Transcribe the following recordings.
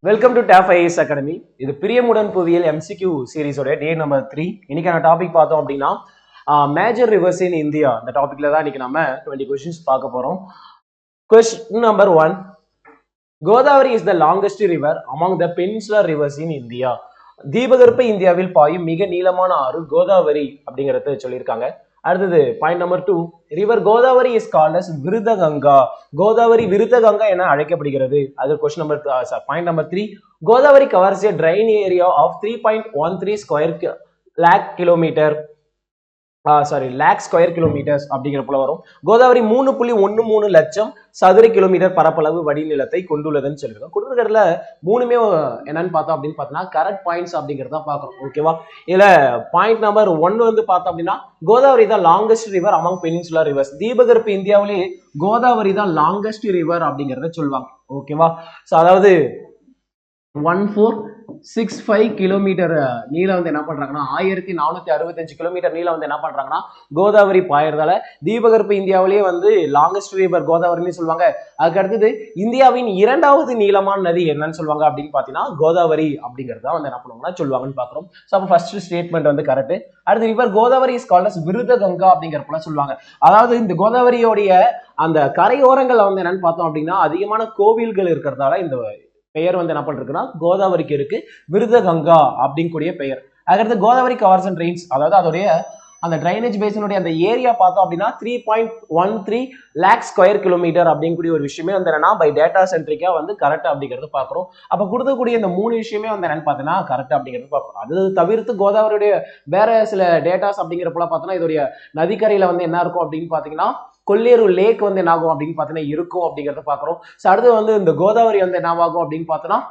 Welcome to tap IAS academy. இது பிரியமுடன் புவியியல் MCQ சீரிஸோட டே நம்பர் 3. இன்னைக்கான டாபிக் பார்த்தோம் அப்படின்னா மேஜர் ரிவர்ஸ் இன் இந்தியா. இந்த டாபிக்ல தான் இன்னைக்கு நம்ம 20 கொஸ்டின்ஸ் பார்க்க போறோம். Question number 1, Godavari is the longest river among the peninsular reverse in India. தீபகற்ப இந்தியாவில் பாயும் மிக நீளமான ஆறு கோதாவரி அப்படிங்கறத சொல்லியிருக்காங்க. அடுத்தது point number 2, river Godavari is called as Vriddhaganga. Godavari Vriddhaganga என அழைக்கப்படுகிறது. அது question number point number 3, Godavari covers a drain area of 3.13 square lakh kilometer lakh square kilometers அப்படிங்கிற போல வரும். கோதாவரி 3.13 லட்சம் சதுர கிலோமீட்டர் பரப்பளவு வடிநிலத்தை கொண்டுள்ளதுன்னு சொல்லியிருக்கோம். கொடுத்துருக்கிறதுல மூணுமே என்னன்னு பார்த்தோம் அப்படின்னு பார்த்தோம்னா கரெக்ட் பாயிண்ட்ஸ் அப்படிங்கிறத பார்க்கணும். ஓகேவா? இதுல பாயிண்ட் நம்பர் 1 வந்து பார்த்தோம் அப்படின்னா கோதாவரி தான் longest river among peninsular reverse. தீபகற்ப இந்தியாவிலேயே கோதாவரி தான் லாங்கஸ்ட் ரிவர் அப்படிங்கிறத சொல்லுவாங்க. ஓகேவா? ஸோ அதாவது 1465 கிலோமீட்டர் நீளம் வந்து என்ன பண்றாங்கன்னா 1465 கிலோமீட்டர் நீளம் வந்து என்ன பண்றாங்கன்னா கோதாவரி பாயறதால தீபகற்ப இந்தியாவிலேயே வந்து லாங்கஸ்ட் ரிவர் கோதாவரின்னு சொல்லுவாங்க. அதுக்கு அடுத்தது இந்தியாவின் இரண்டாவது நீளமான நதி என்னன்னு சொல்லுவாங்க அப்படின்னு பாத்தீங்கன்னா கோதாவரி அப்படிங்கறத வந்து என்ன பண்ணுவாங்கன்னா சொல்லுவாங்கன்னு பாக்குறோம். ஸோ அப்போ ஃபர்ஸ்ட் ஸ்டேட்மெண்ட் வந்து கரெக்ட். அடுத்து river Godavari is called as Vriddhaganga அப்படிங்கிறப்ப சொல்லுவாங்க. அதாவது இந்த கோதாவரியோடைய அந்த கரையோரங்கள்ல வந்து என்னன்னு பார்த்தோம் அப்படின்னா அதிகமான கோவில்கள் இருக்கிறதால இந்த பெயர் வந்து என்ன பண்ணிருக்குன்னா கோதாவரிக்கு இருக்கு விருதகங்கா அப்படிங்கக்கூடிய பெயர். அதுக்கடுத்து கோதாவரி கவர்ஸ் அண்ட் ட்ரெயின்ஸ், அதாவது அதோடைய அந்த டிரைனேஜ் பேசினுடைய அந்த ஏரியா பார்த்தோம் அப்படின்னா 3.13 லேக் ஸ்கொயர் கிலோமீட்டர் அப்படிங்கக்கூடிய ஒரு விஷயமே வந்து என்னன்னா பை டேட்டா சென்ட்ரிக்கா வந்து கரெக்ட் அப்படிங்கிறது பாக்குறோம். அப்ப கொடுக்கக்கூடிய இந்த மூணு விஷயமே வந்து என்னன்னு பார்த்தீங்கன்னா கரெக்ட் அப்படிங்கிறது பார்க்கணும். அது தவிர்த்து கோதாவரியுடைய வேற சில டேட்டாஸ் அப்படிங்கிறப்ப பார்த்தோம்னா இதோடைய நதிக்கரையில வந்து என்ன இருக்கும் அப்படின்னு பாத்தீங்கன்னா கொல்லேரு லேக் வந்து என்ன ஆகும் அப்படின்னு பாத்தீங்கன்னா இருக்கும் அப்படிங்கறத பாக்குறோம். ஸோ அடுத்து வந்து இந்த கோதாவரி வந்து என்ன ஆகும் அப்படின்னு பார்த்தோம்னா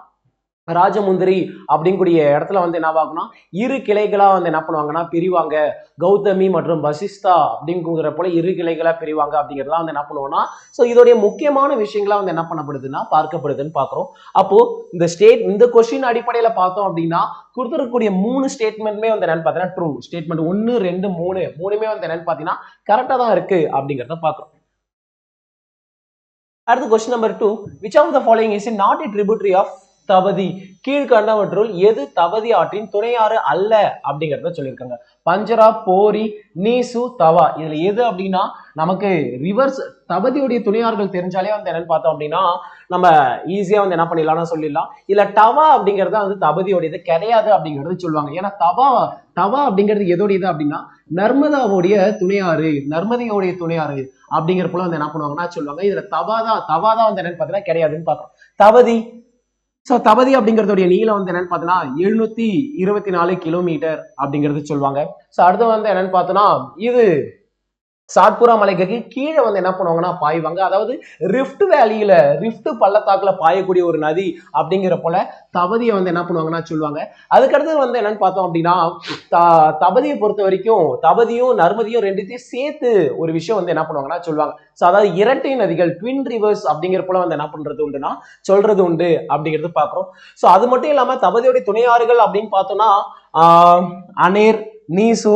ராஜமுந்திரி அப்படிங்கக்கூடிய இடத்துல வந்து என்ன ஆகும்னா இரு கிளைகளா வந்து என்ன பண்ணுவாங்கன்னா பிரிவாங்க. கௌதமி மற்றும் வசிஷ்டா அப்படிங்கிற போல இரு கிளைகளா பிரிவாங்க அப்படிங்கிறதுலாம் வந்து என்ன பண்ணுவோம்னா ஸோ இதோடைய முக்கியமான விஷயங்களா வந்து என்ன பண்ணப்படுதுன்னா பார்க்கப்படுதுன்னு பாக்குறோம். அப்போ இந்த கொஸ்டின் அடிப்படையில பார்த்தோம் அப்படின்னா கொடுத்துருக்கக்கூடிய மூணு ஸ்டேட்மெண்ட்மே வந்து என்னன்னு பார்த்தீங்கன்னா ட்ரூ. ஸ்டேட்மெண்ட் 1, 2, 3 மூணுமே வந்து என்னன்னு பார்த்தீங்கன்னா கரெக்டா தான் இருக்கு அப்படிங்கிறத பாக்குறோம். அடுத்து question number 2, which of the following is not a tributary of Tapti? கீழ்கண்டவற்றுள் எது தபதி ஆற்றின் துணையாறு அல்ல அப்படிங்கறத சொல்லியிருக்காங்க. பஞ்சரா, போரி, நீசு, தவா, இதுல எது அப்படின்னா நமக்கு ரிவர்ஸ் தபதியுடைய துணையாறுகள் தெரிஞ்சாலே வந்து என்னன்னு பார்த்தோம் அப்படின்னா நம்ம ஈஸியா வந்து என்ன பண்ணிடலாம்னு சொல்லிடலாம். இல்ல டவா அப்படிங்கறது வந்து தபதியோடையது கிடையாது அப்படிங்கறது சொல்லுவாங்க. ஏன்னா தவா அப்படிங்கிறது எதோடையது அப்படின்னா நர்மதாவுடைய துணையாறு, நர்மதையோடைய துணையாறு அப்படிங்கிற போல வந்து என்ன பண்ணுவாங்கன்னா சொல்லுவாங்க. இதுல தவாதான் வந்து என்னன்னு பார்த்தீங்கன்னா கிடையாதுன்னு பாக்குறோம். தபதி, ஸோ தபதி அப்படிங்கிறதுடைய நீளம் வந்து என்னன்னு பார்த்தோன்னா 724 கிலோமீட்டர் அப்படிங்கிறது சொல்லுவாங்க. ஸோ அடுத்து வந்து என்னன்னு பார்த்தோன்னா இது சாத்புரா மலைக்கு கீழே வந்து என்ன பண்ணுவாங்கன்னா பாய்வாங்க. அதாவது ரிஃப்ட் பள்ளத்தாக்குல பாயக்கூடிய ஒரு நதி அப்படிங்கிற போல தபதியை வந்து என்ன பண்ணுவாங்கன்னா சொல்லுவாங்க. அதுக்கடுத்து வந்து என்னன்னு பார்த்தோம் அப்படின்னா தபதியை பொறுத்த வரைக்கும் தபதியும் நர்மதியும் ரெண்டுத்தையும் சேர்த்து ஒரு விஷயம் வந்து என்ன பண்ணுவாங்கன்னா சொல்லுவாங்க. ஸோ அதாவது இரட்டை நதிகள், ட்வின் ரிவர்ஸ் அப்படிங்கிற போல வந்து என்ன பண்றது உண்டுன்னா சொல்றது உண்டு அப்படிங்கிறது பாக்குறோம். ஸோ அது மட்டும் இல்லாம தபதியோடைய துணையாறுகள் அப்படின்னு பார்த்தோம்னா அனேர், நீசு,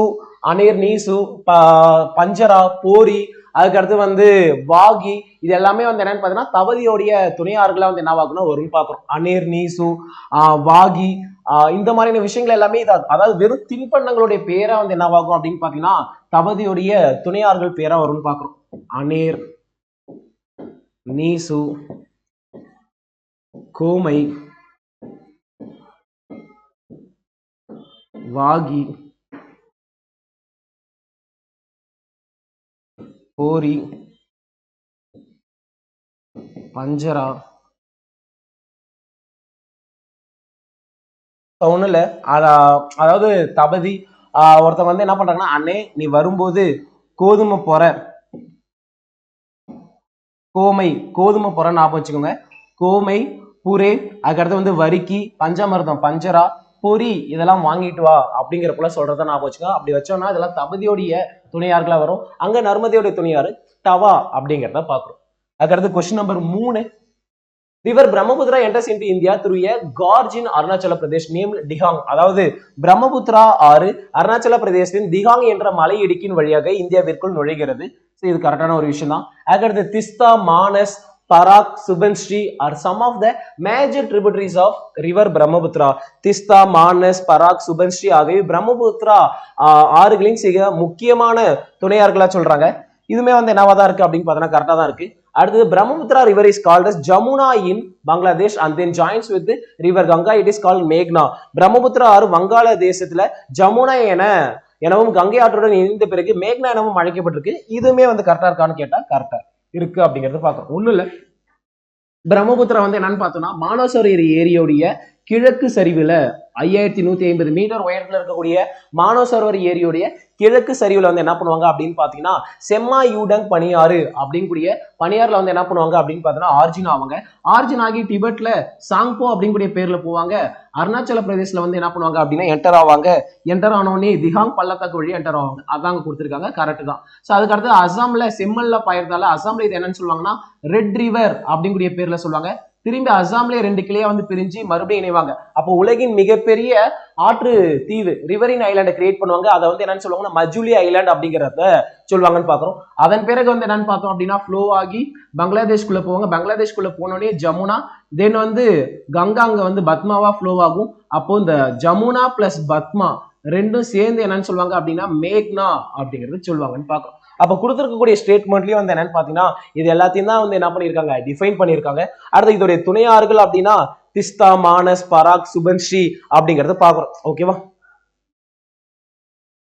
பஞ்சரா, போரி, அதுக்கடுத்து வந்து வாகி, இது எல்லாமே வந்து என்னன்னு பார்த்தீங்கன்னா தபதியோடைய துணையாறுகளா வந்து என்ன ஆகும்னா வரும்னு பார்க்குறோம். அனேர், நீசு, வாகி, இந்த மாதிரியான விஷயங்கள் எல்லாமே அதாவது வெறும் தின்பண்டங்களுடைய பேரா வந்து என்னவாகும் அப்படின்னு பாத்தீங்கன்னா தபதியுடைய துணையாறுகள் பேரா வரும்னு பார்க்குறோம். அனேர், நீசு, கோமை, வாகி, போரி, பஞ்சரா, ஒண்ணு இல்ல அதாவது தபதி ஒருத்தவங்க வந்து என்ன பண்றாங்கன்னா அண்ணே நீ வரும்போது கோதுமை போற ஞாபகம் வச்சுக்கோங்க. கோமை, புரே, அதுக்கடுத்து வந்து வரிக்கி, பஞ்சாமிர்தம், பஞ்சரா, பொரி இதெல்லாம் வாங்கிட்டு வா அப்படிங்கிற போல சொல்றத ஞாபகம் வச்சுக்கோங்க. அப்படி வச்சோம்னா இதெல்லாம் தபதியோடைய துணையாறுகளா வரும். அங்க நர்மதியோடைய துணையாறு தவா அப்படிங்கிறத பாக்குறோம். அதுக்கடுத்து question number 3, river Brahmaputra enters into India through a gorge in Arunachala Pradesh named Dihang. அதாவது பிரம்மபுத்திரா ஆறு அருணாச்சல பிரதேசத்தின் திகாங் என்ற மலை இடுக்கின் வழியாக இந்தியாவிற்குள் நுழைகிறது. இது கரெக்டான ஒரு விஷயம் தான். அதுக்கடுத்து திஸ்தா, Manas, Parak, Subanshree are some of the major tributaries of river Brahmaputra. Tista, Manas, Parak, Subanshree ஆகியவை பிரம்மபுத்திரா ஆறுகளின் சில முக்கியமான துணையார்களா சொல்றாங்க. இதுமே வந்து என்னவா தான் இருக்கு அப்படின்னு பார்த்தோன்னா கரெக்டா தான் இருக்கு. அடுத்தது Brahmaputra river is called as Jamuna in Bangladesh and then joins with river Ganga it is called மேக்னா. பிரம்மபுத்திரா ஆறு வங்காள தேசத்துல ஜமுனா எனவும் கங்கை ஆற்றுடன் இணைந்த பிறகு மேக்னா எனவும் அழைக்கப்பட்டிருக்கு. இதுவுமே வந்து கரெக்டா இருக்கான்னு கேட்டா கரெக்டா இருக்கு அப்படிங்கறத பாக்குறோம். ஒண்ணும் இல்ல, பிரம்மபுத்திரா வந்து என்னன்னு பார்த்தோம்னா மானசரோவர் ஏரியோடைய கிழக்கு சரிவுல 5150 மீட்டர் உயரத்துல இருக்கக்கூடிய மானசரோவர் ஏரியோடைய கிழக்கு சரிவுல வந்து என்ன பண்ணுவாங்க அப்படின்னு பாத்தீங்கன்னா செம்மா யூடங் பனியாறு அப்படிங்கக்கூடிய பனியாறுல வந்து என்ன பண்ணுவாங்க அப்படின்னு பாத்தீங்கன்னா ஆர்ஜின் ஆவாங்க. ஆர்ஜின் ஆகி டிபெட்ல சாங்போ அப்படிங்கக்கூடிய பேர்ல போவாங்க. அருணாச்சல பிரதேசல வந்து என்ன பண்ணுவாங்க அப்படின்னா என்டர் ஆவாங்க. என்டர் ஆனோடனே திஹாங் பள்ளத்தாக்கு வழி என்டர் ஆவாங்க. அதாங்க கொடுத்துருக்காங்க, கரெக்ட் தான். ஸோ அதுக்கு அடுத்து அசாம்ல செம்மல்ல பாயறதால அசாம்ல இது என்னன்னு சொல்லுவாங்கன்னா ரெட் ரிவர் அப்படிங்கக்கூடிய பேர்ல சொல்லுவாங்க. திரும்பி அசாம்லேயே 2 கிளையா வந்து பிரிஞ்சு மறுபடியும் இணைவாங்க. அப்போ உலகின் மிகப்பெரிய ஆற்று தீவு ரிவரின் ஐலாண்டை கிரியேட் பண்ணுவாங்க. அதை வந்து என்னன்னு சொல்லுவாங்கன்னா மஜுலி ஐலாண்ட் அப்படிங்கிறத சொல்லுவாங்கன்னு பாக்குறோம். அதன் பிறகு வந்து என்னன்னு பார்த்தோம் அப்படின்னா ஃப்ளோ ஆகி பங்களாதேஷ்குள்ள போவாங்க. பங்களாதேஷ்குள்ள போனோடனே ஜமுனா, தென் வந்து கங்கா அங்க வந்து பத்மாவா ஃப்ளோ ஆகும். அப்போ இந்த ஜமுனா பிளஸ் பத்மா ரெண்டும் சேர்ந்து என்னன்னு சொல்லுவாங்க அப்படின்னா மேக்னா அப்படிங்கிறது சொல்லுவாங்கன்னு பாக்குறோம். அப்ப கொடுத்திருக்கக்கூடிய ஸ்டேட்மெண்ட்லயும் வந்து என்னன்னு பாத்தீங்கன்னா இது எல்லாத்தையும் தான் வந்து என்ன பண்ணிருக்காங்க, டிஃபைன் பண்ணிருக்காங்க. அடுத்து இதோடைய துணையாறுகள் அப்படின்னா திஸ்தா, மானஸ், பராக், சுபன்ஸ்ரீ அப்படிங்கறத பாக்குறோம். ஓகேவா?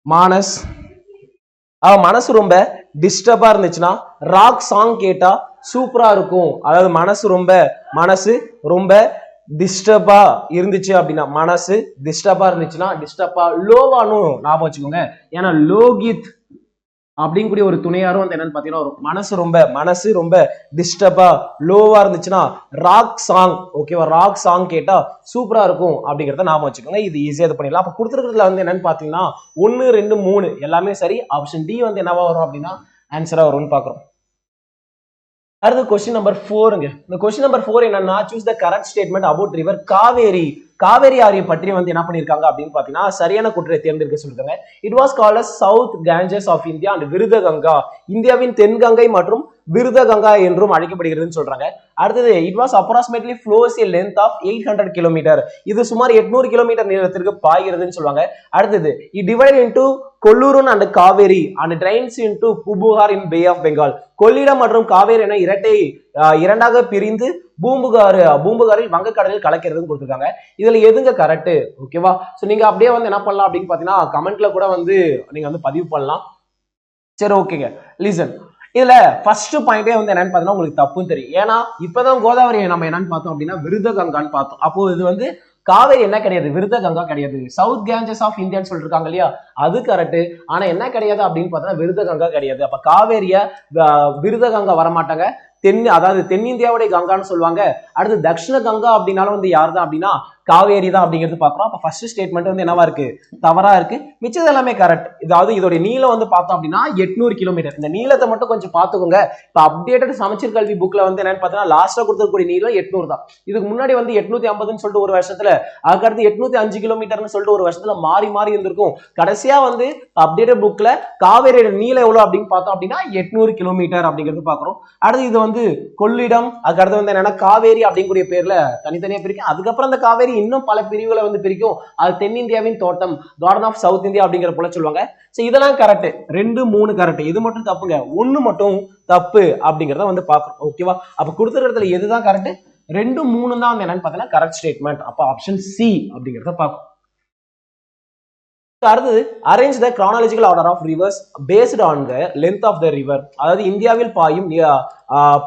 மானஸ் மனசு ரொம்ப டிஸ்டர்பா இருந்துச்சுன்னா ராக் சாங் கேட்டா சூப்பரா இருக்கும். அதாவது மனசு ரொம்ப டிஸ்டர்பா இருந்துச்சு அப்படின்னா மனசு டிஸ்டர்பா இருந்துச்சுன்னா டிஸ்டர்பா லோவானு ஞாபகம் வச்சுக்கோங்க. ஏன்னா லோகித் அப்படிங்கக்கூடிய ஒரு துணையாரும் வந்து என்னன்னு பாத்தீங்கன்னா மனசு ரொம்ப டிஸ்டர்பா லோவா இருந்துச்சுன்னா ராக் சாங், ஓகேவா, ராக் சாங் கேட்டா சூப்பரா இருக்கும் அப்படிங்கறத நாம வச்சுக்கோங்க. இது ஈஸியா இது பண்ணிடலாம். அப்ப கொடுத்துருக்கிறதுல வந்து என்னன்னு பாத்தீங்கன்னா 1, 2, 3 எல்லாமே சரி. ஆப்ஷன் டி வந்து என்னவா வரும் அப்படின்னா ஆன்சரா வரும்னு பாக்குறோம். அடுத்து கொஸ்டின் நம்பர் 4ங்க. இந்த கொஸ்டின் நம்பர் 4 என்னன்னா choose the correct statement about river Kaveri. Kaveri ஆரியம் பற்றி வந்து என்ன பண்ணிருக்காங்க அப்படின்னு பாத்தீங்கன்னா சரியான குற்றத்தை தேர்ந்தெடுக்க சொல்லிருக்காங்க. It was called as south Ganges of India and Vriddhaganga. இந்தியாவின் தென்கங்கை மற்றும் விருதகங்கா என்றும் அழைக்கப்படுகிறதுன்னு சொல்றாங்க. அடுத்தது it was approximately flows a length of 800 kilometre. இது சுமார் 800 கிலோமீட்டர் நீளத்திற்கு பாய்கிறதுன்னு சொல்லுவாங்க. அடுத்தது it divide into Kollidam and Kaveri and drains into Poompuhar in bay of Bengal. Kollidam மற்றும் காவேரி என இரண்டாக பிரிந்து பூம்புகாரில் வங்கக்கடலில் கலக்கிறதுன்னு கொடுத்துருக்காங்க. இதுல எதுங்க கரெக்ட்? ஓகேவா? சோ நீங்க அப்படியே வந்து என்ன பண்ணலாம் அப்படின்னு பாத்தீங்கன்னா கமெண்ட்ல கூட வந்து நீங்க வந்து பதிவு பண்ணலாம். சரி, ஓகேங்க. லிசன், இதுல ஃபர்ஸ்ட் பாயிண்டே வந்து என்னன்னு பாத்தீங்கன்னா உங்களுக்கு தப்புன்னு தெரியும். ஏன்னா இப்பதான் கோதாவரியை நம்ம என்னன்னு பார்த்தோம் அப்படின்னா விருதகங்கான்னு பார்த்தோம். அப்போ இது வந்து காவேரி என்ன கிடையாது, விருதகங்கா கிடையாது. சவுத் கேஞ்சஸ் ஆஃப் இந்தியான்னு சொல்லிட்டு இருக்காங்க இல்லையா, அது கரெக்ட். ஆனா என்ன கிடையாது அப்படின்னு பார்த்தா விருதகங்கா கிடையாது. அப்ப காவேரிய விருதகங்கா வரமாட்டாங்க. அதாவது தென்னிந்தியாவுடைய கங்கான்னு சொல்லுவாங்க. அடுத்து தட்சிண கங்கா அப்படின்னாலும் வந்து யார் தான் அப்படின்னா காவேரி தான் அப்படிங்கிறது பாக்குறோம். அப்ப ஃபர்ஸ்ட் ஸ்டேட்மெண்ட் வந்து என்னவா இருக்கு, தவறா இருக்கு. மிச்சது எல்லாமே கரெக்ட். அதாவது இதோட நீளம் வந்து பார்த்தோம் அப்படின்னா 800 கிலோமீட்டர். இந்த நீளத்தை மட்டும் கொஞ்சம் பாத்துக்கோங்க. இப்ப அப்டேட்டட் சமச்சீர் கல்வி புக்ல வந்து என்னன்னு பார்த்தீங்கன்னா லாஸ்டா கொடுத்துக்கூடிய நீளம் 800 தான். இதுக்கு முன்னாடி வந்து 850ன்னு சொல்லிட்டு ஒரு வருஷத்துல, அதுக்கடுத்து 805 கிலோமீட்டர்னு சொல்லிட்டு ஒரு வருஷத்துல மாறி மாறி இருந்திருக்கும். கடைசியா வந்து அப்டேட்டட் புக்ல காவேரியோட நீளம் எவ்வளவு அப்படின்னு பார்த்தோம் அப்படின்னா 800 கிலோமீட்டர் அப்படிங்கிறது பாக்குறோம். அடுத்து இது வந்து கொள்ளிடம், அதுக்கடுத்து வந்து என்னன்னா காவேரி அப்படிங்கக்கூடிய பேர்ல தனித்தனியா பிரிக்கும். அதுக்கப்புறம் அந்த காவேரி இன்னும் பல பிரிவுகளை வந்து பிரிக்கும். அது தென்னிந்தியாவின் தோட்டம், கார்டன் ஆஃப் சவுத் இந்தியா அப்படிங்கிற போல சொல்லுவாங்க. சோ இதெல்லாம் கரெக்ட். 2, 3 கரெக்ட். இது மட்டும் தப்புங்க, 1 மட்டும் தப்பு அப்படிங்கறத வந்து பாக்குறோம். ஓகேவா? அப்ப கொடுத்துருக்கிறதுல எதுதான் கரெக்ட்? 2, 3 தான் வந்து என்னன்னு பார்த்தீங்கன்னா கரெக்ட் ஸ்டேட்மெண்ட். அப்ப ஆப்ஷன் சி அப்படிங்கறத பார்ப்போம். அடுத்தது arrange the chronological order of rivers based on the length of the river. அதாவது இந்தியாவில்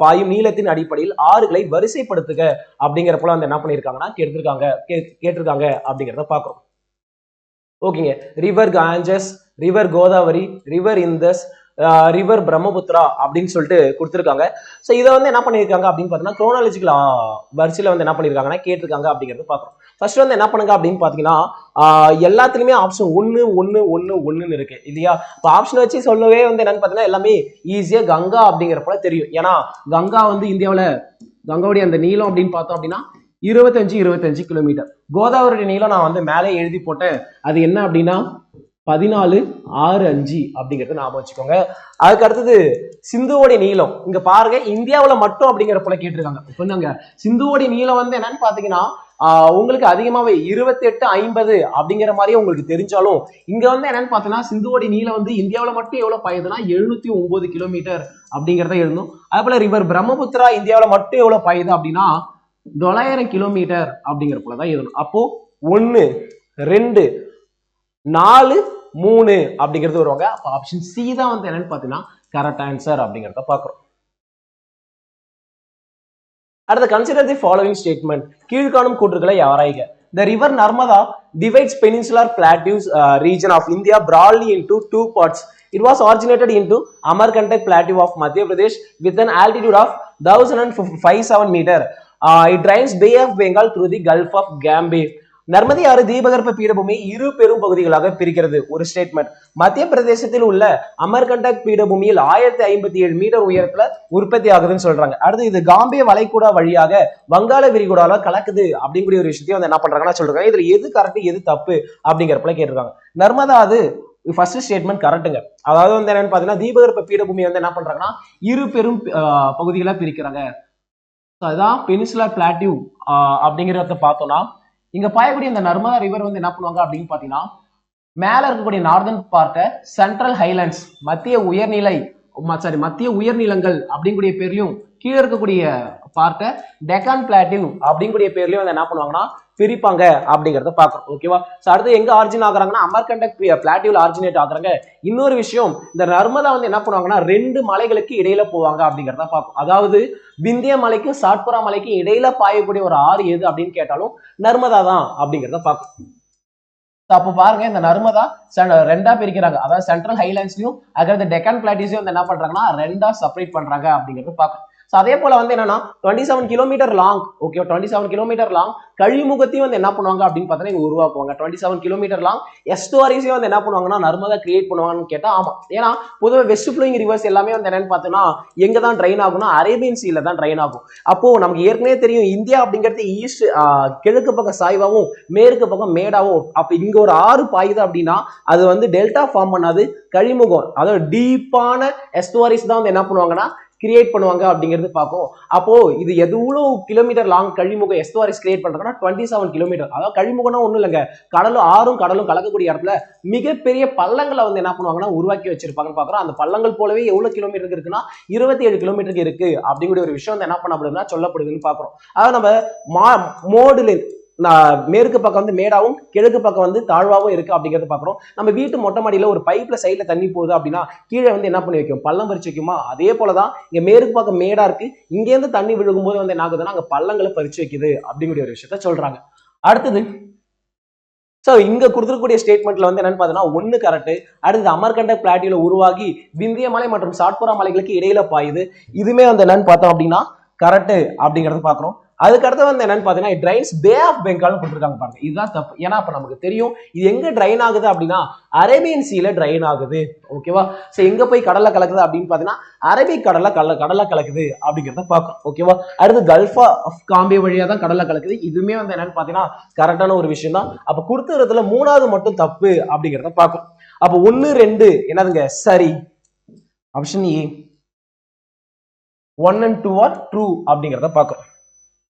பாயும் நீளத்தின் அடிப்படையில் ஆறுகளை வரிசைப்படுத்துக அப்படிங்கிற போல வந்து என்ன பண்ணிருக்காங்கன்னா கேட்டிருக்காங்க அப்படிங்கிறத பாக்குறோம். ஓகேங்க. River Ganges, river Godavari, river Indus, river Brahmaputra அப்படின்னு சொல்லிட்டு கொடுத்துருக்காங்க. ஸோ இதை வந்து என்ன பண்ணியிருக்காங்க அப்படின்னு பார்த்தீங்கன்னா குரோனாலஜிக்கல் வரிசையில் வந்து என்ன பண்ணியிருக்காங்கன்னா கேட்டிருக்காங்க அப்படிங்கிறது பார்க்குறோம். ஃபர்ஸ்ட் வந்து என்ன பண்ணுங்க அப்படின்னு பார்த்தீங்கன்னா எல்லாத்துலேயுமே ஆப்ஷன் 1 1 1 1ன்னு இருக்கு இல்லையா? இப்போ ஆப்ஷன் வச்சு சொல்லவே வந்து என்னன்னு பார்த்தீங்கன்னா எல்லாமே ஈஸியாக கங்கா அப்படிங்கிற போல தெரியும். ஏன்னா கங்கா வந்து இந்தியாவில் கங்காவுடைய அந்த நீளம் அப்படின்னு பார்த்தோம் அப்படின்னா 25 கிலோமீட்டர். கோதாவரியுடைய நீளம் நான் வந்து மேலே எழுதி போட்டேன். அது என்ன அப்படின்னா 14.65 அப்படிங்கறது ஞாபகம் வச்சுக்கோங்க. அதுக்கு அடுத்தது சிந்துவோடைய நீளம் இங்க பாருங்க, இந்தியாவுல மட்டும் அப்படிங்கிற போல கேட்டிருக்காங்க. இப்போ நாங்க சிந்துவோடைய நீளம் வந்து என்னன்னு பாத்தீங்கன்னா உங்களுக்கு அதிகமாவே 28.50 அப்படிங்கிற மாதிரியே உங்களுக்கு தெரிஞ்சாலும் இங்க வந்து என்னன்னு பாத்தீங்கன்னா சிந்துவோடைய நீளம் வந்து இந்தியாவுல மட்டும் எவ்வளவு பாயுதுன்னா 709 கிலோமீட்டர் அப்படிங்கிறத எழுதணும். அதே போல ரிவர் பிரம்மபுத்திரா இந்தியாவுல மட்டும் எவ்வளவு பாயுது அப்படின்னா 900 கிலோமீட்டர் அப்படிங்கிற போலதான் எழுதணும். அப்போ 1 2 4 3 அப்படிங்கிறது வருவாங்க. அப்ப ஆப்ஷன் சி தான் வந்து என்னன்னு பாத்தீங்கன்னா கரெக்ட் ஆன்சர் அப்படிங்கறத பாக்குறோம். அடுத்து கன்சிடர் தி ஃபாலோவிங் ஸ்டேட்மெண்ட். கீழ்காணும் கூற்றுகளை ஆராய்க. The river Narmada divides peninsular plateaus region of India broadly into two parts. It was originated into Amarkantak Plateau of Madhya Pradesh with an altitude of 1057 meter. It drains Bay of Bengal through the Gulf of Gambia. Narmada ஆறு தீபகற்ப பீடபூமி இரு பெரும் பகுதிகளாக பிரிக்கிறது. ஒரு statement. மத்திய பிரதேசத்தில் உள்ள அமர்கண்டக் பீடபூமியில் 1057 மீட்டர் உயரத்துல உற்பத்தி ஆகுதுன்னு சொல்றாங்க. அடுத்து இது காம்பே வளைகுடா வழியாக வங்காள விரிகுடால கலக்குது அப்படிங்கிற ஒரு விஷயத்தையும் வந்து என்ன பண்றாங்கன்னா சொல்றாங்க. இதுல எது கரெக்ட் எது தப்பு அப்படிங்கிறப்பல கேட்டிருக்காங்க. நர்மதா அது ஃபர்ஸ்ட் ஸ்டேட்மெண்ட் கரெக்டுங்க. அதாவது வந்து என்னன்னு பாத்தீங்கன்னா தீபகற்ப பீடபூமி வந்து என்ன பண்றாங்கன்னா இரு பெரும் பகுதிகளா பிரிக்கிறாங்க. அதுதான் பெனிசுலர் பிளாட்டியூ அப்படிங்கிறத பார்த்தோம்னா இங்க பாயக்கூடிய இந்த நர்மதா ரிவர் வந்து என்ன பண்ணுவாங்க அப்படின்னு பாத்தீங்கன்னா மேல இருக்கக்கூடிய நார்தன் பார்ட்டை சென்ட்ரல் ஹைலாண்ட்ஸ் மத்திய உயர்நிலங்கள் அப்படிங்கக்கூடிய பேர்லயும் கீழே இருக்கக்கூடிய பார்ட்டை டெக்கான் பிளாட்டியூ அப்படிங்கக்கூடிய பேர்லயும் வந்து என்ன பண்ணுவாங்கன்னா பிரிப்பாங்க அப்படிங்கறத பாக்குறோம். ஓகேவா? அடுத்து எங்க ஆரிஜின் ஆகுறாங்கன்னா அமர்கண்டக் பிளாட்டியூல ஆரிஜினேட் ஆகுறாங்க. இன்னொரு விஷயம், இந்த நர்மதா வந்து என்ன பண்ணுவாங்கன்னா 2 மலைகளுக்கு இடையில போவாங்க அப்படிங்கறத பார்க்கும். அதாவது விந்திய மலைக்கும் சாட்புரா மலைக்கும் இடையில பாயக்கூடிய ஒரு ஆறு எது அப்படின்னு கேட்டாலும் நர்மதா தான் அப்படிங்கறத பார்க்கும். அப்ப பாருங்க இந்த நர்மதா ரெண்டா பிரிக்கிறாங்க. அதாவது சென்ட்ரல் ஹைலாண்ட்ஸ்லயும் அதாவது டெக்கான் பிளாட்டியூஸையும் வந்து என்ன பண்றாங்கன்னா ரெண்டா செப்பரேட் பண்றாங்க அப்படிங்கறது பார்க்கும். அதே போல வந்து என்னன்னா 27 kilometre long, okay 27 kilometre long கழிமுகத்தையும் வந்து என்ன பண்ணுவாங்க அப்படின்னு பார்த்தா உருவாக்குவாங்க. 27 கிலோமீட்டர் லாங் எஸ்டுவாரிஸையும் வந்து என்ன பண்ணுவாங்கன்னா நர்மதா கிரியேட் பண்ணுவாங்கன்னு கேட்டா ஆமா. ஏன்னா பொதுவாக வெஸ்ட் ஃப்ளோயிங் ரிவர்ஸ் எல்லாமே வந்து என்னன்னு பார்த்தோம்னா எங்க தான் ட்ரைன் ஆகும்னா அரேபியன் சீல தான் ட்ரைன் ஆகும். அப்போ நமக்கு ஏற்கனவே தெரியும் இந்தியா அப்படிங்கிறது ஈஸ்ட் கிழக்கு பக்கம் சாய்வாவும் மேற்கு பக்கம் மேடாவும். அப்ப இங்க ஒரு ஆறு பாயுது அப்படின்னா அது வந்து டெல்டா ஃபார்ம் பண்ணாது, கழிமுகம் அதாவது டீப்பான எஸ்டுவாரிஸ் தான் வந்து என்ன பண்ணுவாங்கன்னா கிரியேட் பண்ணுவாங்க அப்படிங்கிறது பார்க்கும். அப்போ இது எவ்வளவு கிலோமீட்டர் லாங் கழிமுகம் எஸ்டுவாரிஸ் கிரியேட் பண்றாங்கன்னா 27 கிலோமீட்டர். அதாவது கழிமுகம்னா ஒண்ணும் இல்லைங்க, கடலும் கலக்கக்கூடிய இடத்துல மிகப்பெரிய பள்ளங்களை வந்து என்ன பண்ணுவாங்கன்னா உருவாக்கி வச்சிருப்பாங்கன்னு பாக்குறோம். அந்த பள்ளங்கள் போலவே எவ்வளவு கிலோமீட்டருக்கு இருக்குன்னா 27 கிலோமீட்டருக்கு இருக்கு அப்படிங்கிற ஒரு விஷயம் வந்து என்ன பண்ணப்படுதுன்னா சொல்லப்படுதுன்னு பாக்குறோம். அதாவது நம்ம மோடுல மேற்கு பக்கம் வந்து மேடாவும் கிழக்கு பக்கம் வந்து தாழ்வாவும் இருக்கு அப்படிங்கறத பாக்குறோம். நம்ம வீட்டு மொட்டை மாடியில ஒரு பைப்ல சைட்ல தண்ணி போகுது அப்படின்னா கீழே வந்து என்ன பண்ணி வைக்கும், பள்ளம் பறிச்சு வைக்குமா? அதே போலதான் இங்க மேற்கு பக்கம் மேடா இருக்கு, இங்க இருந்து தண்ணி விழுகும்போது வந்து என்ன ஆகுதுன்னா அங்க பள்ளங்களை பறிச்சு வைக்குது அப்படிங்கிற ஒரு விஷயத்த சொல்றாங்க. அடுத்தது இங்க கொடுத்துருக்கூடிய ஸ்டேட்மெண்ட்ல வந்து என்னன்னு பார்த்தோம்னா 1 கரெக்ட். அடுத்தது அமர்கண்டக் பிளாட்டியூல உருவாகி விந்திய மலை மற்றும் சாட்புரா மலைகளுக்கு இடையில பாயுது. இதுமே வந்து என்னன்னு பார்த்தோம் அப்படின்னா கரெக்ட் அப்படிங்கறத பாக்குறோம். அதுக்கு அடுத்து வந்து என்னன்னு பாத்தீங்கன்னா ட்ரைன்ஸ் பே ஆஃப் பெங்கால் கொடுத்துருக்காங்க பாருங்க. இதுதான் தப்பு. ஏன்னா அப்ப நமக்கு தெரியும் இது எங்க ட்ரைன் ஆகுது அப்படின்னா அரேபியன் சீல ட்ரைன் ஆகுது. ஓகேவா? சோ எங்க போய் கடல்ல கலக்குது அப்படின்னு பாத்தீங்கன்னா அரபிக் கடல்ல கலக்குது அப்படிங்கிறத பாக்கும். ஓகேவா? அடுத்து கல்ஃப் ஆஃப் காம்பே வழியா தான் கடல்ல கலக்குது. இதுவுமே வந்து என்னன்னு பாத்தீங்கன்னா கரெக்டான ஒரு விஷயம் தான். அப்ப கொடுத்துறதுல 3வது மட்டும் தப்பு அப்படிங்கிறத பாக்கும். அப்ப 1 2 என்னதுங்க சரி. Option A 1 and 2 are true அப்படிங்கிறத பாக்கும்.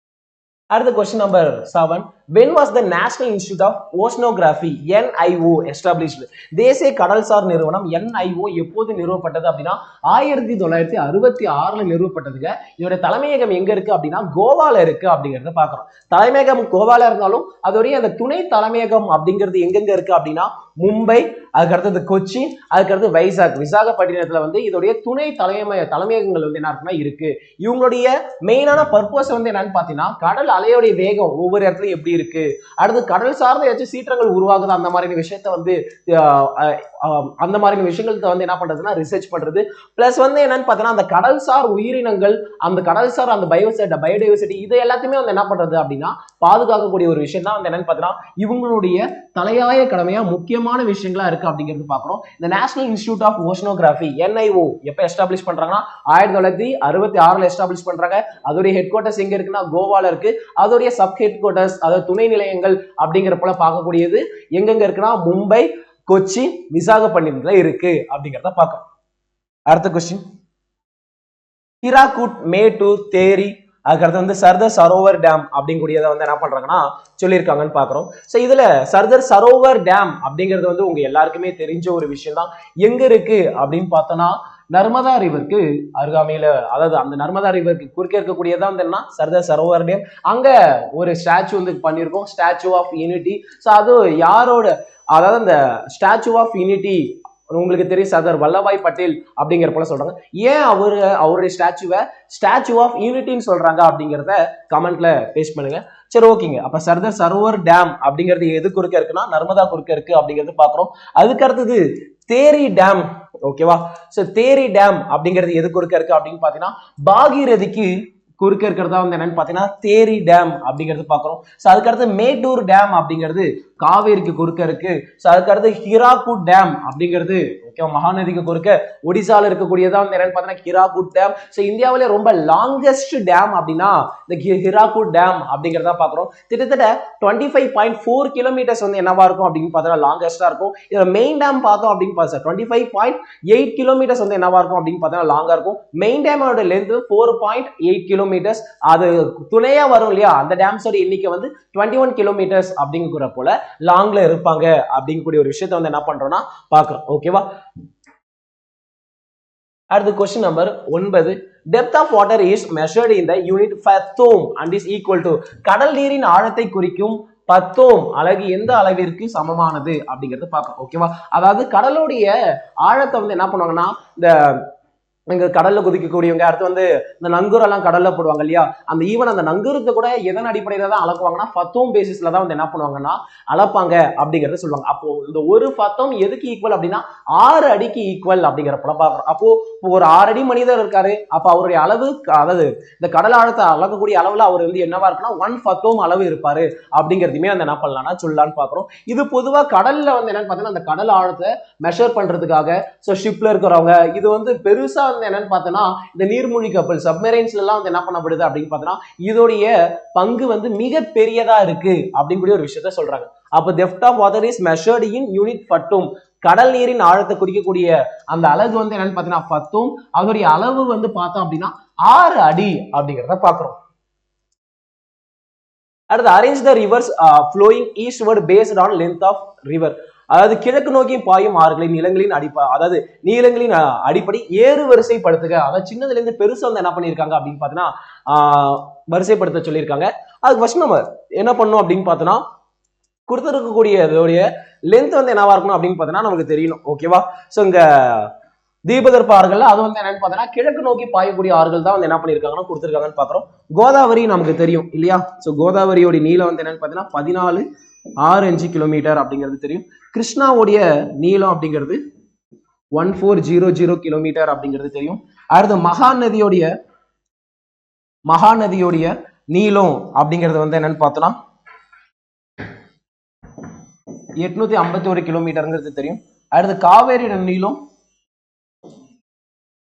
அடுத்த question number 7. When was the National Institute of Oceanography NIO established? தேசிய கடல்சார் நிறுவனம் NIO எப்போது நிறுவப்பட்டது அப்படின்னா 1966 நிறுவப்பட்டதுங்க. இதோட தலைமையகம் எங்க இருக்கு அப்படின்னா கோவால இருக்கு அப்படிங்கறத பாக்குறோம். தலைமையகம் கோவால இருந்தாலும் அதோடைய அந்த துணை தலைமையகம் அப்படிங்கிறது எங்கெங்க இருக்கு அப்படின்னா மும்பை, அதுக்கு அடுத்தது கொச்சி, அதுக்கு அடுத்து விசாகப்பட்டினத்துல வந்து இதோடைய துணை தலைமையகங்கள் வந்து என்ன இருக்குன்னா இருக்கு. இவங்களுடைய மெயினான பர்பஸ் வந்து என்னன்னு பாத்தீங்கன்னா கடல் அலையோடைய வேகம் ஒவ்வொரு இடத்துலயும் எப்படி இருக்கு, அடுத்து கடல் சார்ந்த ஏதாச்சும் சீற்றங்கள் உருவாகுது அந்த மாதிரி விஷயத்த வந்து அந்த மாதிரி விஷயங்கள்ட்ட வந்து என்ன பண்றதுன்னா ரிசர்ச் பண்றது. பிளஸ் வந்து என்னன்னு பார்த்தீங்கன்னா அந்த கடல்சார் உயிரினங்கள், அந்த கடல்சார் அந்த பயோடைவர்சிட்டி இது எல்லாத்தையுமே வந்து என்ன பண்றது அப்படின்னா பாதுகாக்கக்கூடிய ஒரு விஷயம் தான் வந்து என்னன்னு பார்த்தீங்கன்னா இவங்களுடைய தலையாய கடமையா முக்கியமான விஷயங்களா இருக்கு அப்படிங்கிறது பாக்குறோம். இந்த national institute of oceanography NIO எப்ப எஸ்டாப்ளிஷ் பண்றாங்கன்னா 1966 எஸ்டாப்ளிஷ் பண்றாங்க. அதோடைய ஹெட் குவார்டர்ஸ் எங்க இருக்குன்னா கோவால இருக்கு. அதோடைய சப் ஹெட் குவார்டர்ஸ் அதாவது துணை நிலையங்கள் அப்படிங்கிற போல பார்க்கக்கூடியது எங்கெங்க இருக்குன்னா மும்பை, கொச்சி, விசாகப்பட்டினத்துல இருக்கு அப்படிங்கிறத பார்க்கணும். அடுத்த கொஸ்டின், ஹிராகுட், மேட்டூர், தேரி, அதுக்கடுத்து வந்து சர்தார் சரோவர் டேம் அப்படிங்கக்கூடியதை வந்து என்ன பண்றாங்கன்னா சொல்லியிருக்காங்கன்னு பாக்குறோம். ஸோ இதுல சர்தார் சரோவர் டேம் அப்படிங்கிறது வந்து உங்க எல்லாருக்குமே தெரிஞ்ச ஒரு விஷயம் தான். எங்க இருக்கு அப்படின்னு பார்த்தோம்னா நர்மதா ரிவருக்கு அருகாமையில, அதாவது அந்த நர்மதா ரிவருக்கு குறுக்க இருக்கக்கூடியதான் வந்து என்ன சர்தார் சரோவர் டேம். அங்க ஒரு ஸ்டாச்சு வந்து பண்ணியிருக்கோம், ஸ்டாச்சு ஆஃப் யூனிட்டி. ஸோ அது யாரோட, அதாவது அந்த ஸ்டாச்சு ஆஃப் யூனிட்டி உங்களுக்கு தெரியும் சர்தார் வல்லபாய் பட்டேல் அப்படிங்கிற போல சொல்றாங்க. ஏன் அவருடைய ஸ்டாச்சு ஆஃப் யூனிட்டின்னு சொல்றாங்க அப்படிங்கிறத கமெண்ட்ல பேஸ்ட் பண்ணுங்க. சரி, ஓகேங்க. அப்ப சர்தார் சரோவர் டேம் அப்படிங்கிறது எது குறுக்க இருக்குன்னா நர்மதா குறுக்க இருக்கு அப்படிங்கிறது பாக்குறோம். அதுக்கு அடுத்தது தேரி டேம். ஓகேவா? சோ தேரி டேம் அப்படிங்கிறது எது குறுக்க இருக்கு அப்படின்னு பாத்தீங்கன்னா பாகீரதிக்கு குறுக்க இருக்கிறதா வந்து என்னன்னு பாத்தீங்கன்னா தேரி டேம் அப்படிங்கிறது பாக்குறோம். சோ அதுக்கடுத்து மேட்டூர் டேம் அப்படிங்கிறது காவேரிக்கு குறுக்க இருக்கு. சோ அதுக்கடுத்து ஹிராகுட் டேம் அப்படிங்கிறது மகாநதிக்கு குறுக்க ஒடிசால இருக்கக்கூடியதான் வந்து என்னன்னு பாத்தீங்கன்னா ஹிராகுட் டேம். சோ இந்தியாவிலே ரொம்ப லாங்கஸ்ட் டேம் அப்படின்னா இந்த ஹிராகுட் டேம் அப்படிங்கிறதா பாக்குறோம். கிட்டத்தட்ட 25.4 கிலோமீட்டர்ஸ் வந்து என்னவா இருக்கும் அப்படின்னு பார்த்தா லாங்கஸ்டா இருக்கும். இதுல மெயின் டேம் பார்த்தோம் அப்படின்னு பார்த்தா 25.8 கிலோமீட்டர்ஸ் வந்து என்னவா இருக்கும் அப்படின்னு பார்த்தா லாங்கா இருக்கும். மெயின் டேமோட லென்த் 4.8 கிலோமீட்டர்ஸ். அது துணையா வரும் இல்லையா, அந்த டேம்ஸோட எண்ணிக்கை வந்து 21 கிலோமீட்டர்ஸ் அப்படிங்கிற போல லாங்ல இருப்பாங்க அப்படிங்கக்கூடிய ஒரு விஷயத்தை வந்து என்ன பண்றோம்னா பாக்குறோம். ஓகேவா? அடுத்து question number 9. Depth of water is measured in the unit fathom and is equal to, கடல் நீரின் ஆழத்தை குறிக்கும் பத்தோம் அலகு எந்த அளவிற்கு சமமானது அப்படிங்கறது பார்க்கணும். ஓகேவா? அதாவது கடலுடைய ஆழத்தை வந்து என்ன பண்ணுவாங்கன்னா, இந்த இங்க கடல்ல குதிக்கக்கூடியவங்க, அடுத்து வந்து இந்த நங்கூர் எல்லாம் கடல்ல போடுவாங்க இல்லையா, அந்த ஈவன் அந்த நங்கூரத்தை கூட எதன் அடிப்படையில தான் அளக்குவாங்கன்னா ஃபத்தோம் பேசிஸ்ல தான் வந்து என்ன பண்ணுவாங்கன்னா அளப்பாங்க அப்படிங்கறத சொல்லுவாங்க. அப்போ இந்த ஒரு ஃபத்தோம் எதுக்கு ஈக்குவல் அப்படின்னா 6 அடிக்கு ஈக்குவல் அப்படிங்கிற போல பாக்குறோம். அப்போ ஒரு 6 அடி மனிதர் இருக்காரு, அப்ப அவருடைய அளவு, அதாவது இந்த கடல் ஆழத்தை அளக்கக்கூடிய அளவுல அவர் வந்து என்னவா இருக்குன்னா 1 ஃபத்தோம் அளவு இருப்பாரு அப்படிங்கிறதுமே அந்த என்ன பண்ணலாம்னா சொல்லலாம்னு பாக்குறோம். இது பொதுவா கடல்ல வந்து என்னன்னு பாத்தீங்கன்னா அந்த கடல் ஆழத்தை மெஷர் பண்றதுக்காக சோ ஷிப்ல இருக்கிறவங்க, இது வந்து பெருசா வந்து என்னன்னு பார்த்தோம்னா இந்த நீர்மூழ்கி கப்பல் சப்மரைன்ஸ்ல எல்லாம் வந்து என்ன பண்ணப்படுது அப்படின்னு பார்த்தோம்னா இதோடைய பங்கு வந்து மிக பெரியதா இருக்கு அப்படிங்கக்கூடிய ஒரு விஷயத்த சொல்றாங்க. அப்ப depth of water is measured in unit fathom, கடல் நீரின் ஆழத்தை குறிக்கக்கூடிய அந்த அலகு வந்து என்னன்னு பார்த்தீங்கன்னா ஃபத்தோம். அதோடைய அளவு வந்து பார்த்தோம் அப்படின்னா 6 அடி அப்படிங்கிறத பாக்குறோம். அடுத்து arrange the rivers flowing eastward based on length of river. அதாவது கிழக்கு நோக்கி பாயும் ஆறுகளின் நிலங்களின் அதாவது நீளங்களின் அடிப்படை ஏறு வரிசைப்படுத்துக. அதாவது சின்னதுல இருந்து பெருசா வந்து என்ன பண்ணிருக்காங்க அப்படின்னு பாத்தீங்கன்னா வரிசைப்படுத்த சொல்லியிருக்காங்க. அதுக்கு ஃபர்ஸ்ட் நம்ம என்ன பண்ணணும் அப்படின்னு பார்த்தோம்னா கொடுத்துருக்கக்கூடிய இதோடைய லென்த் வந்து என்னவா இருக்கணும் அப்படின்னு பார்த்தோம்னா நமக்கு தெரியணும். ஓகேவா? ஸோ இங்க தீபகற்ப ஆறுகள் அது வந்து என்னன்னு பார்த்தோம்னா கிழக்கு நோக்கி பாயக்கூடிய ஆறுகள் தான் வந்து என்ன பண்ணிருக்காங்கன்னா கொடுத்துருக்காங்கன்னு பாக்குறோம். கோதாவரி நமக்கு தெரியும் இல்லையா? ஸோ கோதாவரியோட நீளம் வந்து என்னன்னு பார்த்தீங்கன்னா 14.65 கிலோமீட்டர் அப்படிங்கிறது தெரியும். கிருஷ்ணாவுடைய நீளம் அப்படிங்கிறது 1400 கிலோமீட்டர் அப்படிங்கிறது தெரியும். அடுத்து மகாநதியோடைய நீளம் அப்படிங்கிறது வந்து என்னன்னு பார்த்தோம்னா 851 கிலோமீட்டர்ங்கிறது தெரியும். அடுத்து காவேரியோட நீளம்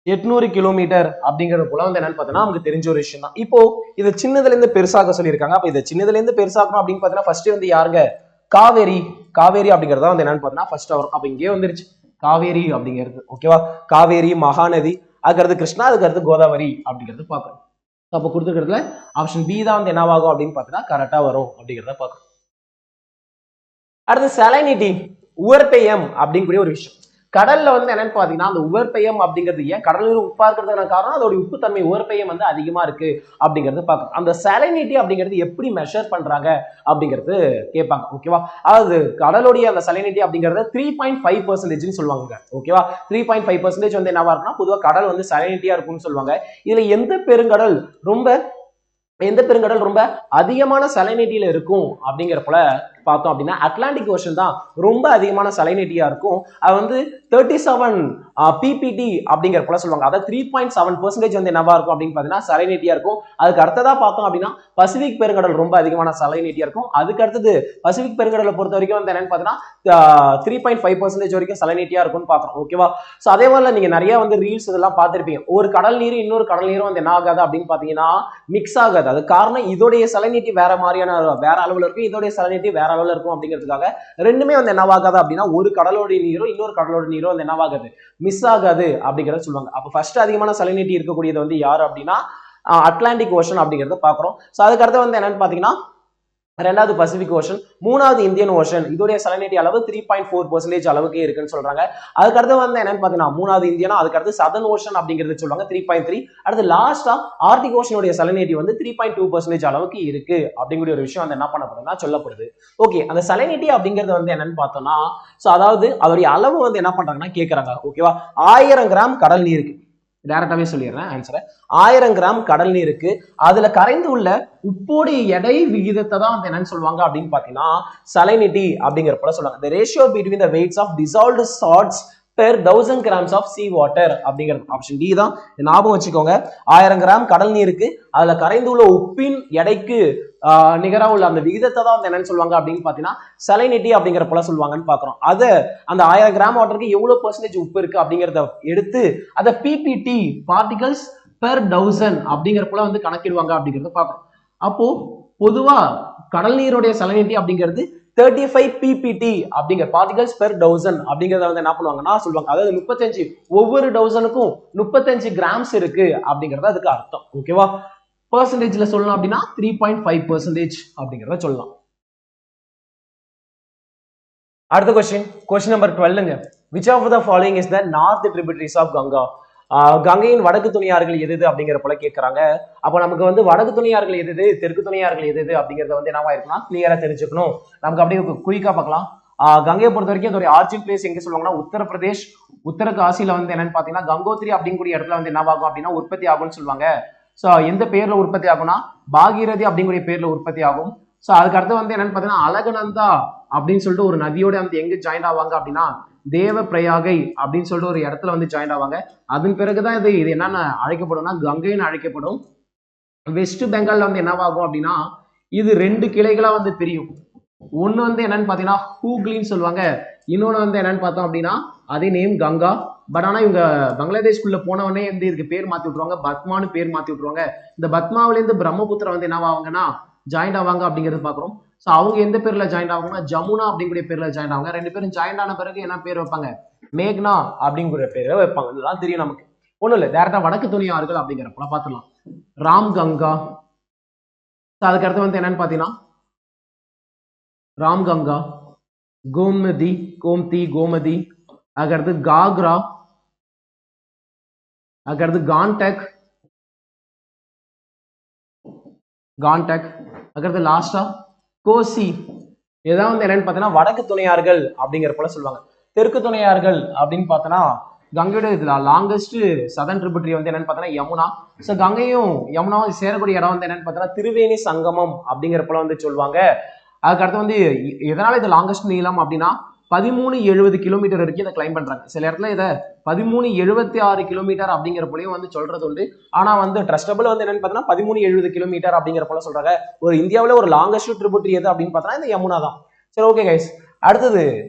800 கிலோமீட்டர் அப்படிங்கிற போல வந்து என்னன்னு பார்த்தோம்னா நமக்கு தெரிஞ்ச ஒரு விஷயம் தான். இப்போ இதை சின்னதுல இருந்து பெருசாக சொல்லியிருக்காங்க. அப்ப இதை சின்னதுல இருந்து பெருசாக்கணும் அப்படின்னு பார்த்தீங்கன்னா ஃபர்ஸ்ட் வந்து யாருங்க, காவேரி அப்படிங்கறத வந்து என்னன்னு பார்த்தோம்னா ஃபர்ஸ்ட் வரும். அப்ப இங்கே வந்துருச்சு காவேரி அப்படிங்கிறது. ஓகேவா? காவேரி, மகாநதி, அதுக்கடுத்து கிருஷ்ணா, அதுக்கடுத்து கோதாவரி அப்படிங்கிறது பார்க்கணும். அப்ப கொடுத்துக்கிறதுல ஆப்ஷன் பி தான் வந்து என்னவாகும் அப்படின்னு பார்த்தீங்கன்னா கரெக்டா வரும் அப்படிங்கிறத பார்க்கணும். அடுத்து சலைனிட்டி, உவர்பெயம் அப்படிங்கக்கூடிய ஒரு விஷயம். கடல்ல வந்து என்னன்னு பாத்தீங்கன்னா அந்த உவர்பெயம் அப்படிங்கிறது, ஏன் கடல் நீர் உப்பா இருக்கிறதுக்கான காரணம் அதோட உப்புத்தன்மை, உவர்பெயம் வந்து அதிகமா இருக்கு அப்படிங்கிறது பார்க்கணும். அந்த சலைனிட்டி அப்படிங்கிறது எப்படி மெஷர் பண்றாங்க அப்படிங்கிறது கேட்பாங்க. ஓகேவா? அதாவது கடலுடைய அந்த சலைனிட்டி அப்படிங்கறது 3.5% சொல்லுவாங்க. ஓகேவா? 3.5% வந்து என்னவா இருக்குன்னா பொதுவாக கடல் வந்து சலைனிட்டியா இருக்கும்னு சொல்லுவாங்க. இதுல எந்த பெருங்கடல் ரொம்ப அதிகமான சலைனிட்டியில இருக்கும் அப்படிங்கிற போல பார்த்தோம் அப்படின்னா அட்லாண்டிக் ஓஷன் தான் ரொம்ப அதிகமான சலைனிட்டியா இருக்கும். அது வந்து 37 பிபிடி அப்படிங்கிற போல சொல்லுவாங்க. அதாவது 3.7% வந்து என்னவா இருக்கும் அப்படின்னு பாத்தீங்கன்னா சலைனிட்டியா இருக்கும். அதுக்கு அடுத்ததா பார்த்தோம் அப்படின்னா பசிபிக் பெருங்கடல் ரொம்ப அதிகமான சலைனிட்டியா இருக்கும். அதுக்கு அடுத்தது பசிபிக் பெருங்கடலை பொறுத்த வரைக்கும் வந்து என்னன்னு பாத்தீங்கன்னா 3.5% வரைக்கும் சலைனிட்டியா இருக்கும்னு பாக்குறோம். ஓகேவா? சோ அதே மாதிரி நீங்க நிறைய வந்து ரீல்ஸ் இதெல்லாம் பார்த்திருப்பீங்க. ஒரு கடல் நீர் இன்னொரு கடல் நீரும் வந்து என்ன ஆகாது அப்படின்னு பாத்தீங்கன்னா மிக்ஸ் ஆகாது. அது காரணம் இதோடைய சலைனிட்டி வேற மாதிரியான வேற அளவுல இருக்கும், இதோடைய சலைனிட்டி வேற அளவுல இருக்கும் அப்படிங்கிறதுக்காக ரெண்டுமே வந்து என்னவாகாது அப்படின்னா ஒரு கடலோட நீரும் இன்னொரு கடலோட நீரும் வந்து என்னவாகாது மிஸ் ஆகாது அப்படிங்கறத சொல்லுவாங்க. அப்ப ஃபர்ஸ்ட் அதிகமான சலைனிட்டி இருக்கக்கூடியது வந்து யாரு அப்படின்னா அட்லாண்டிக் ஓஷன் அப்படிங்கறத பாக்குறோம். சோ அதுக்கு அடுத்து வந்து என்னன்னு பாத்தீங்கன்னா ரெண்டாவது பசிபிக் ஓஷன், மூணாவது இந்தியன் ஓஷன். இதோடைய சலைனிட்டி அளவு 3.4% அளவுக்கு இருக்குன்னு சொல்றாங்க. அதுக்கு அடுத்து வந்து என்னன்னு பாத்தீங்கன்னா மூணாவது இந்தியனா, அதுக்கு அடுத்து சதர்ன் ஓஷன் அப்படிங்கிறது சொல்லுவாங்க 3.3. அடுத்து லாஸ்டா ஆர்டிக் ஓஷனுடைய சலைனிட்டி வந்து 3.2% அளவுக்கு இருக்கு அப்படிங்கிற ஒரு விஷயம் வந்து என்ன பண்ணப்படுதுன்னா சொல்லப்படுது. ஓகே, அந்த சலைனிட்டி அப்படிங்கிறது வந்து என்னன்னு பார்த்தோம்னா சோ அதாவது அதோடைய அளவு வந்து என்ன பண்றாங்கன்னா கேட்கறாங்க. ஓகேவா? 1000 கிராம் கடல் நீருக்கு டைரக்டாவே சொல்லிடுறேன் ஆன்சரை. 1000 கிராம் கடல் நீருக்கு அதுல கரைந்து உள்ள உப்போடைய எடை விகிதத்தை தான் வந்து என்னன்னு சொல்லுவாங்க அப்படின்னு பாத்தீங்கன்னா சலைனிட்டி அப்படிங்கிற போல சொல்லுவாங்க. the ratio between the weights of dissolved salts per 1000 grams of sea water அப்படிங்கிறது ஆப்ஷன் டி தான். ஞாபகம் வச்சுக்கோங்க. 1000 கிராம் கடல் நீருக்கு அதுல கரைந்து உள்ள உப்பின் எடைக்கு நிகரா உள்ள அந்த விகிதத்தை தான் வந்து என்னன்னு சொல்லுவாங்க அப்படின்னு பாத்தீங்கன்னா சலைனிட்டி அப்படிங்கிற போல சொல்லுவாங்கன்னு பாக்குறோம். அதை அந்த 1000 கிராம் வாட்டருக்கு எவ்வளவு பெர்சன்டேஜ் உப்பு இருக்கு அப்படிங்கறத எடுத்து அதை பிபிடி பார்ட்டிகல்ஸ் பெர் 1000 அப்படிங்கிற போல வந்து கணக்கிடுவாங்க அப்படிங்கறத பாக்குறோம். அப்போ பொதுவா கடல் நீருடைய சலைனிட்டி அப்படிங்கிறது 35 ppt அப்படிங்கிற பார்ட்டிகல்ஸ் பெர் 1000 அப்படிங்கறத வந்து என்ன பண்ணுவாங்கன்னா சொல்லுவாங்க. அதாவது 35 ஒவ்வொரு 1000க்கும் 35 கிராம்ஸ் இருக்கு அப்படிங்கறது அதுக்கு அர்த்தம். ஓகேவா? பெர்சன்டேஜ்ல சொல்லலாம் அப்படின்னா 3.5% அப்படிங்கறத சொல்லலாம். அடுத்த கொஸ்டின் நம்பர் 12ங்க. which of the following is the north tributaries of Ganga? கங்கையின் வடக்கு துணையாறுகள் எது அப்படிங்கிற போல கேட்கறாங்க. அப்ப நமக்கு வந்து வடக்கு துணையாறுகள் எது, தெற்கு துணையாறுகள் எது அப்படிங்கறத வந்து என்னவா இருக்குன்னா கிளியரா தெரிஞ்சுக்கணும். நமக்கு அப்படியே குயிக்கா பார்க்கலாம். கங்கையை பொறுத்த வரைக்கும் இதோட ஆர்ஜின் பிளேஸ் எங்க சொல்லுவாங்கன்னா உத்தரப்பிரதேஷ், உத்தரகாசியில வந்து என்னன்னு பாத்தீங்கன்னா கங்கோத்ரி அப்படிங்கக்கூடிய இடத்துல வந்து என்னவாகும் அப்படின்னா உற்பத்தி ஆகும்னு சொல்லுவாங்க. சோ எந்த பேர்ல உற்பத்தி ஆகும்னா பாகீரதி அப்படிங்கிற பேர்ல உற்பத்தி ஆகும். சோ அதுக்கு அடுத்து வந்து என்னன்னு பாத்தீங்கன்னா அழகநந்தா அப்படின்னு சொல்லிட்டு ஒரு நதியோட வந்து எங்க ஜாயின் ஆவாங்க அப்படின்னா தேவ பிரயாகை அப்படின்னு சொல்லிட்டு ஒரு இடத்துல வந்து ஜாயின் ஆவாங்க. அதன் பிறகுதான் இது என்னன்னு அழைக்கப்படும்னா கங்கைன்னு அழைக்கப்படும். வெஸ்ட் பெங்கால்ல வந்து என்னவாகும் அப்படின்னா இது 2 கிளைகளா வந்து பிரியும். ஒண்ணு வந்து என்னன்னு பாத்தீங்கன்னா ஹூக்லின்னு சொல்லுவாங்க, இன்னொன்னு வந்து என்னன்னு பார்த்தோம் அப்படின்னா அதே நேம் கங்கா. பட் ஆனா இவங்க பங்களாதேஷ்குள்ள போனவனே வந்து இதுக்கு பேர் மாத்தி விட்டுருவாங்க, பத்மான்னு பேர் மாத்தி விட்டுருவாங்க. இந்த பத்மாவில இருந்து பிரம்மபுத்திரா வந்து என்னவாங்கன்னா ஜாயின் ஆவாங்க அப்படிங்கிறது பாக்குறோம். சோ அவங்க எந்த பேர்ல ஜாயின் ஆவாங்கன்னா ஜமுனா அப்படிங்கிற பேர்ல ஜாயின் ஆவாங்க. 2 பேரும் ஜாயின் ஆன பிறகு என்ன பேர் வைப்பாங்க? மேக்னா அப்படிங்கிற பேரை வைப்பாங்க. இதெல்லாம் தெரியும் நமக்கு. ஒண்ணும் இல்ல, டேரக்டா வடக்கு துணையாறுகள் அப்படிங்கிறப்ப பாத்துக்கலாம். ராம் கங்கா. அதுக்கு அடுத்து வந்து என்னன்னு பாத்தீங்கன்னா ராம் கங்கா, கோமதி, கோம்தி, கோமதி. அதுக்கடுத்து காக்ரா, அதுக்கடுத்து கான்டக், அதுக்கடுத்து லாஸ்டா கோசி. இதான் வந்து என்னன்னு பாத்தீங்கன்னா வடக்கு துணையாறுகள் அப்படிங்கிற போல சொல்லுவாங்க. தெற்கு துணையாறுகள் அப்படின்னு பார்த்தோன்னா கங்கையோட இதுல லாங்கஸ்ட் சதன் ட்ரிபியூட்டரி வந்து என்னன்னு பார்த்தோன்னா யமுனா. ஸோ கங்கையும் யமுனாவும் சேரக்கூடிய இடம் வந்து என்னன்னு பார்த்தோன்னா திரிவேணி சங்கமம் அப்படிங்கிற போல வந்து சொல்லுவாங்க. அதுக்கடுத்து வந்து எதனால இது லாங்கஸ்ட் நீளம் அப்படின்னா 1370 கிலோமீட்டர் வரைக்கும் இதை கிளைம் பண்றாங்க. சில இடத்துல இதை 1376 கிலோமீட்டர் அப்படிங்கிற போலையும் வந்து சொல்றது உண்டு. ஆனா வந்து ட்ரஸ்டபிள் வந்து என்னன்னு பார்த்தோன்னா 1370 கிலோமீட்டர் அப்படிங்கிற போல சொல்றாங்க. ஒரு இந்தியாவில் ஒரு லாங்கஸ்ட் ட்ரிபியூட்டரி எது அப்படின்னு பார்த்தோன்னா இந்த யமுனா தான். சரி, ஓகே கைஸ், அடுத்தது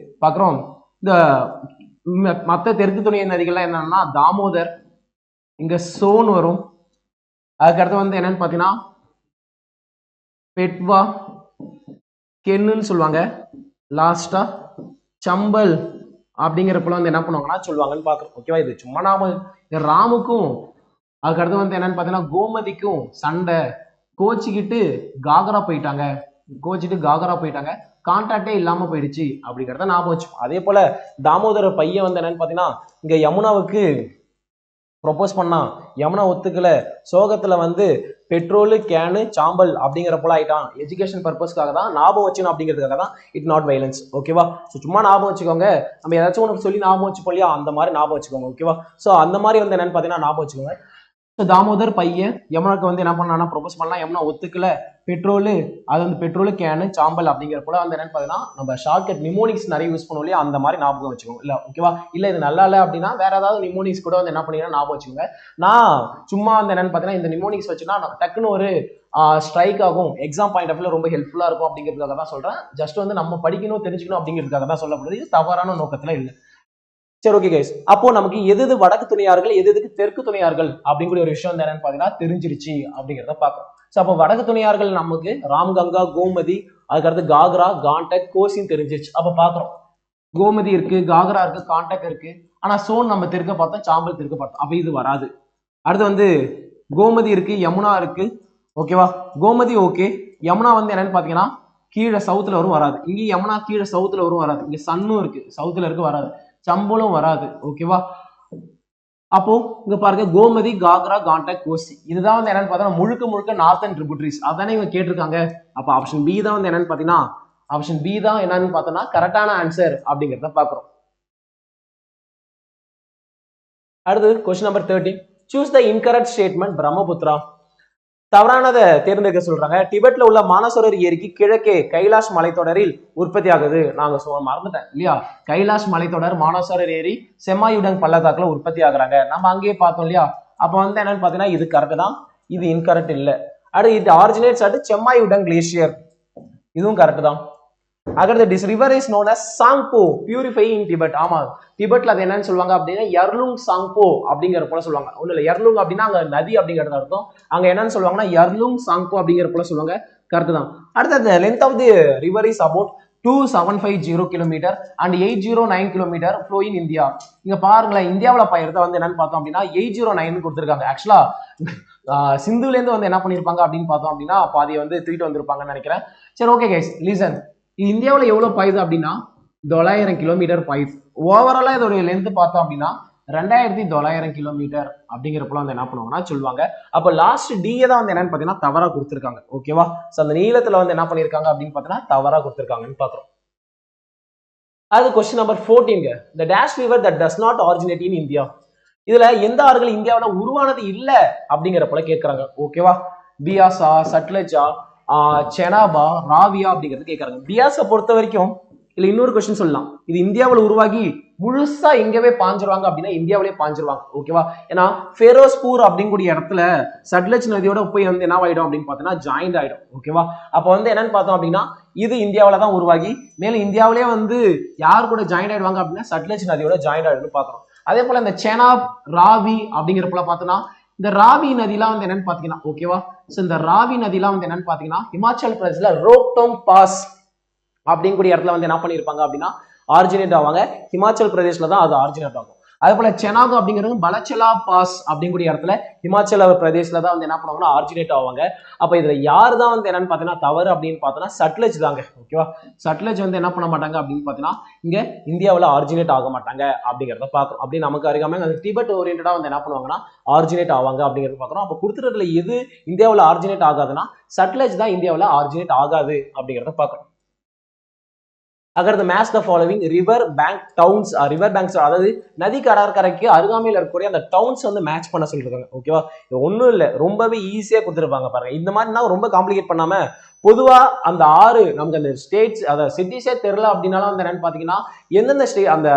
பாக்குறோம். இந்த மற்ற தெற்கு துணை நதிகள்லாம் என்னன்னா தாமோதர், இங்க சோன் வரும். அதுக்கடுத்து வந்து என்னன்னு பாத்தீங்கன்னா பெட்வா, கென்னுன்னு சொல்லுவாங்க. லாஸ்டா சம்பல் அப்படிங்கிறப்பல வந்து என்ன பண்ணுவாங்கன்னா சொல்லுவாங்கன்னு பாக்குறோம். ஓகேவா? இது சும்மா நாம ராமுக்கும் அதுக்கடுத்து வந்து என்னன்னு பாத்தீங்கன்னா கோமதிக்கும் சண்டை, கோச்சிக்கிட்டு காகரா போயிட்டாங்க, கான்டாக்டே இல்லாம போயிடுச்சு அப்படிங்கிறத ஞாபகம் வச்சு. அதே போல தாமோதர பையன் வந்து என்னன்னு பாத்தீங்கன்னா இங்க யமுனாவுக்கு ப்ரொபோஸ் பண்ணா, யமுனா ஒத்துக்கல, சோகத்துல வந்து பெட்ரோலு கேனு சாம்பல் அப்படிங்கிற போல ஆயிட்டான். எஜுகேஷன் பர்பஸ்க்காக தான் ஞாபகம் வச்சுக்கணும் அப்படிங்கிறதுக்காக தான் இட் நாட் வைலன்ஸ். ஓகேவா? ஸோ சும்மா ஞாபகம் வச்சுக்கோங்க. நம்ம ஏதாச்சும் உனக்கு சொல்லி ஞாபகம் வச்சுப்போம் இல்லையா, அந்த மாதிரி ஞாபகம் வச்சுக்கோங்க. ஓகேவா? ஸோ அந்த மாதிரி வந்து என்னன்னு பார்த்தீங்கன்னா ஞாபகம் வச்சுக்கோங்க. ஸோ தாமோதர் பையன் யமுனாக்கு வந்து என்ன பண்ணானா ப்ரொபோஸ் பண்ணலாம், யமுனா ஒத்துக்கல, பெட்ரோலு அது வந்து பெட்ரோலு கேனு சாம்பல் அப்படிங்கிற போல வந்து என்னன்னு பார்த்தீங்கன்னா நம்ம ஷார்ட்கட் நிமோனிக்ஸ் நிறைய யூஸ் பண்ணுவோம் இல்லையா, அந்த மாதிரி ஞாபகம் வச்சுக்கோங்க. இல்லை ஓகேவா, இல்லை இது நல்லா இல்லை அப்படின்னா வேற ஏதாவது நிமோனிக்ஸ் கூட வந்து என்ன பண்ணீங்கன்னா ஞாபகம் வச்சுக்கோங்க. நான் சும்மா வந்து என்னன்னு பார்த்தீங்கன்னா இந்த நிமோனிக்ஸ் வச்சுன்னா டக்குன்னு ஒரு ஸ்ட்ரைக் ஆகும், எக்ஸாம் பாயிண்ட் ஆஃப் வியூல ரொம்ப ஹெல்ப்ஃபுல்லா இருக்கும் அப்படிங்கிறதுக்காக தான் சொல்றேன். ஜஸ்ட் வந்து நம்ம படிக்கணும் தெரிஞ்சுக்கணும் அப்படிங்கிறதுக்காக தான் சொல்லப்படுது, இது தவறான நோக்கத்துல இல்லை. சரி ஓகே கைஸ், அப்போ நமக்கு எது வடக்கு துணையார்கள் எதுக்கு தெற்கு துணையார்கள் அப்படிங்கிற ஒரு விஷயம் என்னன்னு பாத்தீங்கன்னா தெரிஞ்சிருச்சு அப்படிங்கிறத பாக்குறோம். ஸோ அப்போ வடக்கு துணையார்கள் நமக்கு ராம்கங்கா, கோமதி, அதுக்கடுத்து காக்ரா, காண்டக், கோசின்னு தெரிஞ்சிருச்சு. அப்ப பாக்குறோம் கோமதி இருக்கு, காக்ரா இருக்கு, காண்டக் இருக்கு, ஆனா சோன் நம்ம தெற்க பார்த்தோம், சாம்பல் தெற்க பார்த்தோம், அப்ப இது வராது. அடுத்து வந்து கோமதி இருக்கு, யமுனா இருக்கு, ஓகேவா, கோமதி ஓகே, யமுனா வந்து என்னன்னு பாத்தீங்கன்னா கீழே சவுத்துல வரும் வராது, இங்க யமுனா கீழே சவுத்துல வரும் வராது, இங்க சன்னும் இருக்கு சவுத்துல இருக்கு வராது, சம்பளம் வராது, ஓகேவா. அப்போ இங்க பாருங்க கோமதி, காக்ரா, காண்டக், கோசி, இதுதான் வந்து என்னன்னு பார்த்தா முழுக்க முழுக்க நார்த்தன் ட்ரிபியூட்டரிஸ், அதானே இவங்க கேட்டிருக்காங்க. அப்ப ஆப்ஷன் பி தான் வந்து என்னன்னு பாத்தீங்கன்னா ஆப்ஷன் பி தான் என்னன்னு பார்த்தோம்னா கரெக்டான ஆன்சர் அப்படிங்கிறத பாக்குறோம். அடுத்து question number 13, choose the incorrect statement Brahmaputra. தவறானதை தேர்ந்தெடுக்க சொல்றாங்க. டிபெட்ல உள்ள மானசரோவர் ஏரிக்கு கிழக்கே கைலாஷ் மலைத்தொடரில் உற்பத்தி ஆகுது. நாங்க மறந்துட்டேன் இல்லையா, கைலாஷ் மலைத்தொடர், மானசரோவர் ஏரி, செமாயுடங் பள்ளத்தாக்குல உற்பத்தி ஆகுறாங்க, நம்ம அங்கேயே பார்த்தோம் இல்லையா. அப்ப வந்து என்னன்னு பாத்தீங்கன்னா இது கரெக்ட் தான், இது இன்கரெக்ட் இல்ல. அடுத்து இட் ஆரிஜினேட்ஸ் அட் செமாயுடங் கிளேசியர், இதுவும் கரெக்ட் தான். அடுத்து this river is known as Tsangpo purify in Tibet. ஆமா, டிபெட்ல அது என்னன்னு சொல்லுவாங்க அப்படின்னா யர்லுங் சாங்போ அப்படிங்கிற போல சொல்லுவாங்க. ஒண்ணு இல்ல, யர்லுங் அப்படின்னா அங்க நதி அப்படிங்கிறது அர்த்தம், அங்க என்னன்னு சொல்லுவாங்கன்னா யர்லுங் சாங்போ அப்படிங்கிற போல சொல்லுவாங்க, கரெக்ட் தான். அடுத்து length of the river is about 2750 kilometre and 809 kilometre flow in India. இங்க பாருங்களேன், இந்தியாவில் பயிரத்தை வந்து என்னன்னு பார்த்தோம் அப்படின்னா 809 கொடுத்துருக்காங்க. ஆக்சுவலா சிந்துல இருந்து வந்து என்ன பண்ணிருப்பாங்க அப்படின்னு பார்த்தோம் அப்படின்னா பாதியை வந்து தூக்கிட்டு வந்திருப்பாங்கன்னு நினைக்கிறேன். சரி ஓகே கைஸ், லிசன், இந்தியாவில் எவ்வளவு பாயுது அப்படின்னா 900 கிலோமீட்டர் பாயுது. ஓவராலா இதோட லென்த் பார்த்தோம் அப்படின்னா 2900 கிலோமீட்டர் அப்படிங்கிறப்பல வந்து என்ன பண்ணுவாங்கன்னா சொல்லுவாங்க. அப்ப லாஸ்ட் டிஏ தான் வந்து என்னன்னு பாத்தீங்கன்னா தவறா கொடுத்துருக்காங்க, ஓகேவா. சோ அந்த நீளத்துல வந்து என்ன பண்ணிருக்காங்க அப்படின்னு பாத்தீங்கன்னா தவறா கொடுத்துருக்காங்கன்னு பாக்குறோம். அது question number 14, the dash river that does not originate in India. இதுல எந்த ஆறுகள் இந்தியாவில் உருவானது இல்ல அப்படிங்கிற போல கேட்கறாங்க, ஓகேவா. பியாசா, சட்லஜா, செனாபா, ராவியா அப்படிங்கிறது கேட்கறாங்க. பியாஸை பொறுத்த வரைக்கும் இல்ல இன்னொரு கொஸ்டின் சொல்லலாம், இது இந்தியாவில் உருவாகி முழுசா எங்கவே பாஞ்சிருவாங்க அப்படின்னா இந்தியாவிலே பாஞ்சிருவாங்க, ஓகேவா. ஏன்னா ஃபெரோஸ்பூர் அப்படிங்கக்கூடிய இடத்துல சட்லஜ் நதியோட போய் வந்து என்ன ஆயிடும் அப்படின்னு பார்த்தீங்கன்னா ஜாயிண்ட் ஆயிடும், ஓகேவா. அப்ப வந்து என்னன்னு பார்த்தோம் அப்படின்னா இது இந்தியாவில தான் உருவாகி மேலும் இந்தியாவிலேயே வந்து யார் கூட ஜாயின் ஆயிடுவாங்க அப்படின்னா சட்லஜ் நதியோட ஜாயின் ஆயிடும்னு பாக்குறோம். அதே போல இந்த செனாப், ராவி அப்படிங்கிறப்பல பார்த்தோம்னா இந்த ராவி நதிலாம் வந்து என்னன்னு பாத்தீங்கன்னா, ஓகேவா. சோ இந்த ராவி நதிலாம் வந்து என்னன்னு பாத்தீங்கன்னா ஹிமாச்சல் பிரதேஷ்ல ரோக்டோங் பாஸ் அப்படிங்கக்கூடிய இடத்துல வந்து என்ன பண்ணிருப்பாங்க அப்படின்னா ஆரிஜினேட் ஆவாங்க. ஹிமாச்சல் பிரதேஷ்ல தான் அது ஆரிஜினேட் ஆகும். அதே போல செனாக் அப்படிங்கிறது பலச்சலா பாஸ் அப்படிங்கக்கூடிய இடத்துல ஹிமாச்சல பிரதேஷ்ல தான் வந்து என்ன பண்ணுவாங்கன்னா ஆரிஜினேட் ஆவாங்க. அப்ப இதுல யார் தான் வந்து என்னன்னு பாத்தீங்கன்னா தவறு அப்படின்னு பார்த்தோம்னா சட்லஜ் தாங்க, ஓகேவா. சட்லஜ் வந்து என்ன பண்ண மாட்டாங்க அப்படின்னு பாத்தீங்கன்னா இங்க இந்தியாவில் ஆரிஜினேட் ஆக மாட்டாங்க அப்படிங்கிறத பாக்குறோம். அப்படி நமக்கு அறியாம அந்த டிபெட் ஓரியன்டா வந்து என்ன பண்ணுவாங்கன்னா ஆரிஜினேட் ஆவாங்க அப்படிங்கிறத பாக்குறோம். அப்ப கொடுத்துறதுல எது இந்தியாவில் ஆரிஜினேட் ஆகாதுன்னா சட்லஜ் தான் இந்தியாவில் ஆரிஜினேட் ஆகாது அப்படிங்கிறத பாக்குறோம். அகர் match the following river bank towns, river banks அதாவது நதி கடற்கரைக்கு அருகாமையில் இருக்கக்கூடிய அந்த டவுன்ஸ் வந்து மேட்ச் பண்ண சொல்லிருக்காங்க, ஓகேவா. இது ஒன்றும் இல்லை, ரொம்பவே ஈஸியா கொடுத்துருப்பாங்க பாருங்க. இந்த மாதிரினா ரொம்ப காம்ப்ளிகேட் பண்ணாம பொதுவா அந்த ஆறு நமக்கு அந்த ஸ்டேட்ஸ் அதை சிட்டிஸே தெரியல அப்படின்னாலும் வந்து என்னன்னு பாத்தீங்கன்னா எந்தெந்த அந்த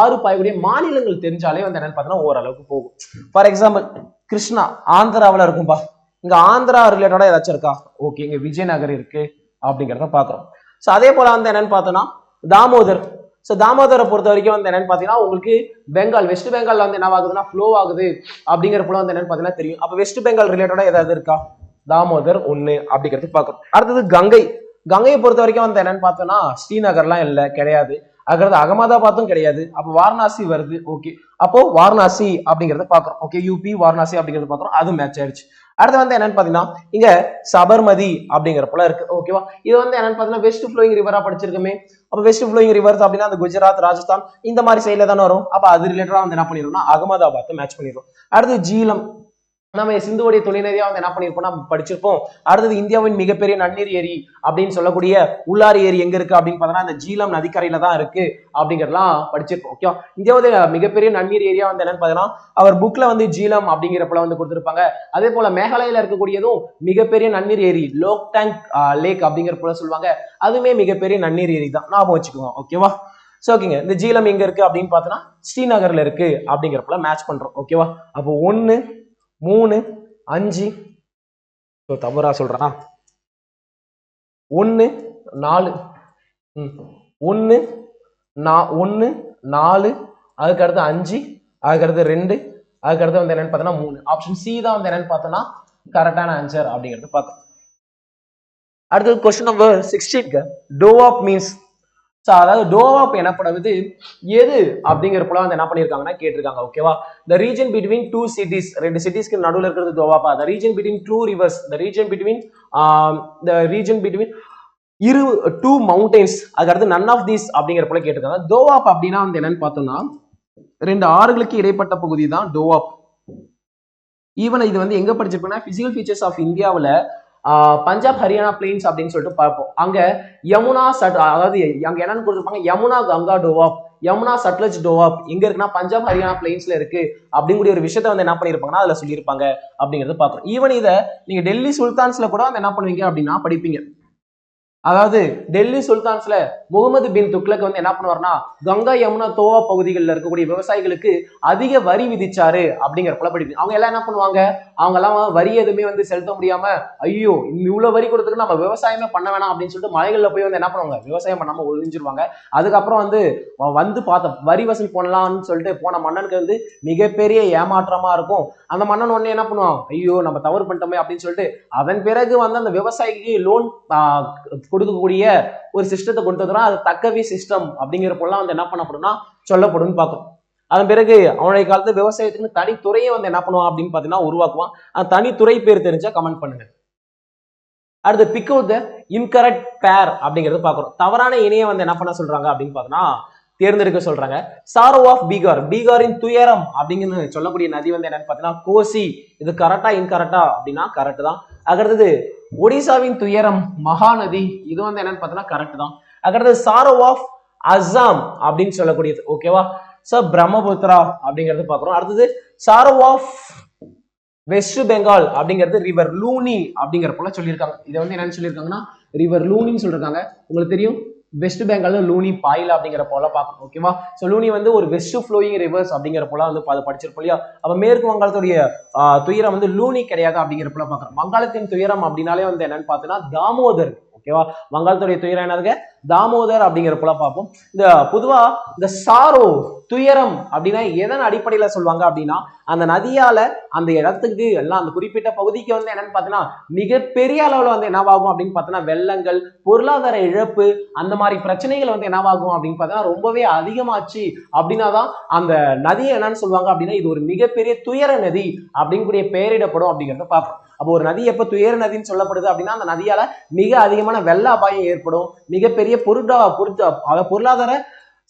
ஆறு பாயக்கூடிய மாநிலங்கள் தெரிஞ்சாலே வந்து என்னன்னு பாத்தீங்கன்னா ஓரளவுக்கு போகும். ஃபார் எக்ஸாம்பிள் கிருஷ்ணா ஆந்திராவில் இருக்கும்பா, இங்க ஆந்திரா ரிலேட்டடா ஏதாச்சும் இருக்கா, ஓகே, இங்க விஜயநகர் இருக்கு அப்படிங்கிறத பாக்குறோம். ஸோ அதே போல வந்து என்னன்னு பார்த்தோம்னா தாமோதர், ஸோ தாமோதரை பொறுத்த வரைக்கும் வந்து என்னன்னு பார்த்தீங்கன்னா உங்களுக்கு பெங்கால், வெஸ்ட் பெங்கால் வந்து என்ன ஆகுதுன்னா ஃப்ளோ ஆகுது அப்படிங்கிற போல வந்து என்னன்னு பார்த்தீங்கன்னா தெரியும். அப்போ வெஸ்ட் பெங்கால் ரிலேட்டடா ஏதாவது இருக்கா, தாமோதர் ஒண்ணு அப்படிங்கிறது பார்க்கணும். அடுத்தது கங்கை, கங்கையை பொறுத்த வரைக்கும் வந்து என்னன்னு பார்த்தோம்னா ஸ்ரீநகர்லாம் இல்லை, கிடையாது. அதுக்கடுத்து அகமதாபாத்தும் கிடையாது. அப்போ வாரணாசி வருது, ஓகே. அப்போ வாரணாசி அப்படிங்கிறத பாக்குறோம், ஓகே. யூபி வாரணாசி அப்படிங்கிறத பாக்குறோம், அது மேட்ச் ஆயிடுச்சு. அடுத்து வந்து என்னன்னு பாத்தீங்கன்னா இங்க சபர்மதி அப்படிங்கிற போல இருக்கு, ஓகேவா. இது வந்து என்னன்னு பாத்தீங்கன்னா வெஸ்ட் ஃப்ளோயிங் ரிவரா படிச்சிருக்கோமே. அப்ப வெஸ்ட் ஃப்ளோயிங் ரிவர்ஸ் அப்படின்னா அந்த குஜராத், ராஜஸ்தான் இந்த மாதிரி சைட்ல தானே வரும். அப்ப அது ரிலேட்டடா வந்து என்ன பண்ணிடும்னா அகமதாபாத் மேட்ச் பண்ணிடும். அடுத்து ஜீலம், நம்ம சிந்துவோடைய துணை நதியா வந்து என்ன பண்ணிருப்போம் நம்ம படிச்சிருப்போம். அடுத்தது இந்தியாவின் மிகப்பெரிய நன்னீர் ஏரி அப்படின்னு சொல்லக்கூடிய உள்ளாரி ஏரி எங்க இருக்கு அப்படின்னு பார்த்தோம்னா இந்த ஜீலம் நதிக்கரையில தான் இருக்கு அப்படிங்கிறதெல்லாம் படிச்சிருப்போம். ஓகே, இந்தியாவுடைய மிகப்பெரிய நன்னீர் ஏரியா வந்து என்னன்னு பார்த்தீங்கன்னா அவர் புக்ல வந்து ஜீலம் அப்படிங்கிறப்பல வந்து கொடுத்திருப்பாங்க. அதே போல மேகாலயில இருக்கக்கூடியதும் மிகப்பெரிய நன்னீர் ஏரி லோக்டாங் லேக் அப்படிங்கிறப்பல சொல்லுவாங்க. அதுவுமே மிகப்பெரிய நன்னீர் ஏரி தான், ஞாபகம் வச்சுக்கோங்க. ஓகேவா? சோ ஓகேங்க, இந்த ஜீலம் எங்க இருக்கு அப்படின்னு பார்த்தோம்னா ஸ்ரீநகர்ல இருக்கு அப்படிங்கிறப்பல மேட்ச் பண்றோம். ஓகேவா? அப்போ 1 3 5 தவறா சொல்றேனா 1 4 1 1 4 அதுக்கு அடுத்து 5 அதுக்கு அடுத்து 2 அதுக்கு அடுத்து வந்து என்னன்னு பார்த்தோம்னா 3. ஆப்ஷன் சி தான் வந்து என்னன்னு பார்த்தோம்னா கரெக்டான ஆன்சர் அப்படிங்கிறது பார்த்தோம். அடுத்தது கொஸ்டின் நம்பர் 16. டோவாப் மீன்ஸ், அதாவது டோவாப் எனப்படுவது எது அப்படிங்கிறப்பல வந்து என்ன பண்ணிருக்காங்கன்னா கேட்டிருக்காங்க. ஓகேவா? the region between two cities, ரெண்டு சிட்டிஸ்க்கு நடுவுல இருக்கிறது டோவாப்பா. the region between two rivers, the region between இரு two mountains, அதுக்கு அடுத்து none of these அப்படிங்கிறப்பல கேட்டிருக்காங்க. டோவாப் அப்படின்னா வந்து என்னன்னு பார்த்தோம்னா ரெண்டு ஆறுகளுக்கு இடைப்பட்ட பகுதி தான் டோவாப். ஈவன் இது வந்து எங்க படிச்சிருக்கோம்னா பிசிக்கல் ஃபீச்சர்ஸ் ஆஃப் இந்தியாவில் பஞ்சாப் ஹரியானா பிளெயின்ஸ் அப்படின்னு சொல்லிட்டு பார்ப்போம். அங்க யமுனா அதாவது அங்க என்னன்னு கொடுத்துருப்பாங்க, யமுனா கங்கா டோவாப், யமுனா சட்லஜ் டோவாப் எங்க இருக்குன்னா பஞ்சாப் ஹரியானா பிளெயின்ஸ்ல இருக்கு அப்படிங்கிற ஒரு விஷயத்த வந்து என்ன பண்ணிருப்பாங்கன்னா அதுல சொல்லியிருப்பாங்க அப்படிங்கறது பாக்குறோம். ஈவன் இதை நீங்க டெல்லி சுல்தான்ஸ்ல கூட வந்து என்ன பண்ணுவீங்க அப்படின்னா படிப்பீங்க. அதாவது டெல்லி சுல்தான்ஸ்ல முகமது பின் துக்ளக் வந்து என்ன பண்ணுவார்னா கங்கா யமுனா தோவா பகுதிகளில் இருக்கக்கூடிய விவசாயிகளுக்கு அதிக வரி விதிச்சாரு அப்படிங்கிறப்பல படிப்பீங்க. அவங்க எல்லாம் என்ன பண்ணுவாங்க, அவங்க எல்லாம் வரி எதுவுமே வந்து செலுத்த முடியாம ஐயோ இவ்வளவு வரி கொடுத்துருக்கு நம்ம விவசாயமே பண்ண வேணாம் அப்படின்னு சொல்லிட்டு மலைகள்ல போய் வந்து என்ன பண்ணுவாங்க, விவசாயம் பண்ணாம ஒழிஞ்சிருவாங்க. அதுக்கப்புறம் வந்து பார்த்த வரி வசூல் பண்ணலாம்னு சொல்லிட்டு போன மன்னனுக்கு வந்து மிகப்பெரிய ஏமாற்றமா இருக்கும். அந்த மன்னன் உடனே என்ன பண்ணுவான், ஐயோ நம்ம தவறு பண்ணிட்டோமே அப்படின்னு சொல்லிட்டு அதன் பிறகு வந்து அந்த விவசாயிக்கு லோன் கொடுக்கக்கூடிய ஒரு சிஸ்டத்தை கொண்டு வந்துடும். அது தக்கவி சிஸ்டம் அப்படிங்கிறப்பெல்லாம் வந்து என்ன பண்ணப்படும்னா சொல்லப்படும் பார்க்கும். அதன் பிறகு அவனுடைய காலத்து விவசாயத்துக்கு தனித்துறையை வந்து என்ன பண்ணுவான் அப்படின்னு பாத்தீங்கன்னா உருவாக்குவான். அந்த தனித்துறை பேர் தெரிஞ்சா கமெண்ட் பண்ணுங்க. அடுத்து பிக் அவுட் த இன்கரெக்ட் பேர் அப்படிங்கிறது பாக்குறோம். தவறான இணையை வந்து என்ன பண்ண சொல்றாங்க அப்படின்னு பார்த்தோம்னா தேர்ந்தெடுக்க சொல்றாங்க. சாரோ ஆஃப் பீகார், பீகாரின் துயரம் அப்படிங்கிறது சொல்லக்கூடிய நதி வந்து என்னன்னு பார்த்தீங்கன்னா கோசி. இது கரெக்டா இன்கரெக்டா அப்படின்னா கரெக்ட் தான். அடுத்தது ஒடிசாவின் துயரம் மகாநதி, இது வந்து என்னன்னு பார்த்தீங்கன்னா கரெக்ட் தான். அடுத்தது சாரோ ஆஃப் அசாம் அப்படின்னு சொல்லக்கூடியது. ஓகேவா? சோ பிரம்மபுத்திரா அப்படிங்கிறது பாக்குறோம். அடுத்தது சாரோ ஆஃப் வெஸ்ட் பெங்கால் அப்படிங்கிறது ரிவர் லூனி அப்படிங்கிற போல சொல்லியிருக்காங்க. இதை வந்து என்னன்னு சொல்லியிருக்காங்கன்னா ரிவர் லூனின்னு சொல்லிருக்காங்க. உங்களுக்கு தெரியும் வெஸ்ட் பெங்கால் லூனி பாயில் அப்படிங்கிற போல பார்க்கணும். ஓகேவா? ஸோ லூனி வந்து ஒரு வெஸ்ட் ஃப்ளோயிங் ரிவர்ஸ் அப்படிங்கிற போல வந்து படிச்சிருப்போம் இல்லையா? அப்ப மேற்கு வங்காளத்துடைய துயரம் வந்து லூனி கிடையாது அப்படிங்கிற போல பார்க்கணும். வங்காளத்தின் துயரம் அப்படின்னாலே வந்து என்னன்னு பார்த்தீங்கன்னா தாமோதர். ஓகேவா? வங்காளத்துடைய துயரம் என்னதுங்க, தாமோதர் அப்படிங்கிற போல பார்ப்போம். இந்த பொதுவா இந்த சாரோ துயரம் அப்படின்னா எதன் அடிப்படையில சொல்லுவாங்க அப்படின்னா அந்த நதியால அந்த இடத்துக்கு எல்லாம் அந்த குறிப்பிட்ட பகுதிக்கு வந்து என்னன்னு பார்த்தீங்கன்னா மிகப்பெரிய அளவுல வந்து என்னவாகும் அப்படின்னு பார்த்தீங்கன்னா வெள்ளங்கள், பொருளாதார இழப்பு, அந்த மாதிரி பிரச்சனைகள் வந்து என்னவாகும் அப்படின்னு பார்த்தீங்கன்னா ரொம்பவே அதிகமாச்சு அப்படின்னா தான் அந்த நதியை என்னன்னு சொல்லுவாங்க அப்படின்னா இது ஒரு மிகப்பெரிய துயர நதி அப்படிங்கக்கூடிய பெயரிடப்படும் அப்படிங்கிறத பார்ப்போம். அப்போ ஒரு நதி எப்ப துயர நதின்னு சொல்லப்படுது அப்படின்னா அந்த நதியால மிக அதிகமான வெள்ள அபாயம் ஏற்படும், மிகப்பெரிய பொருளாதார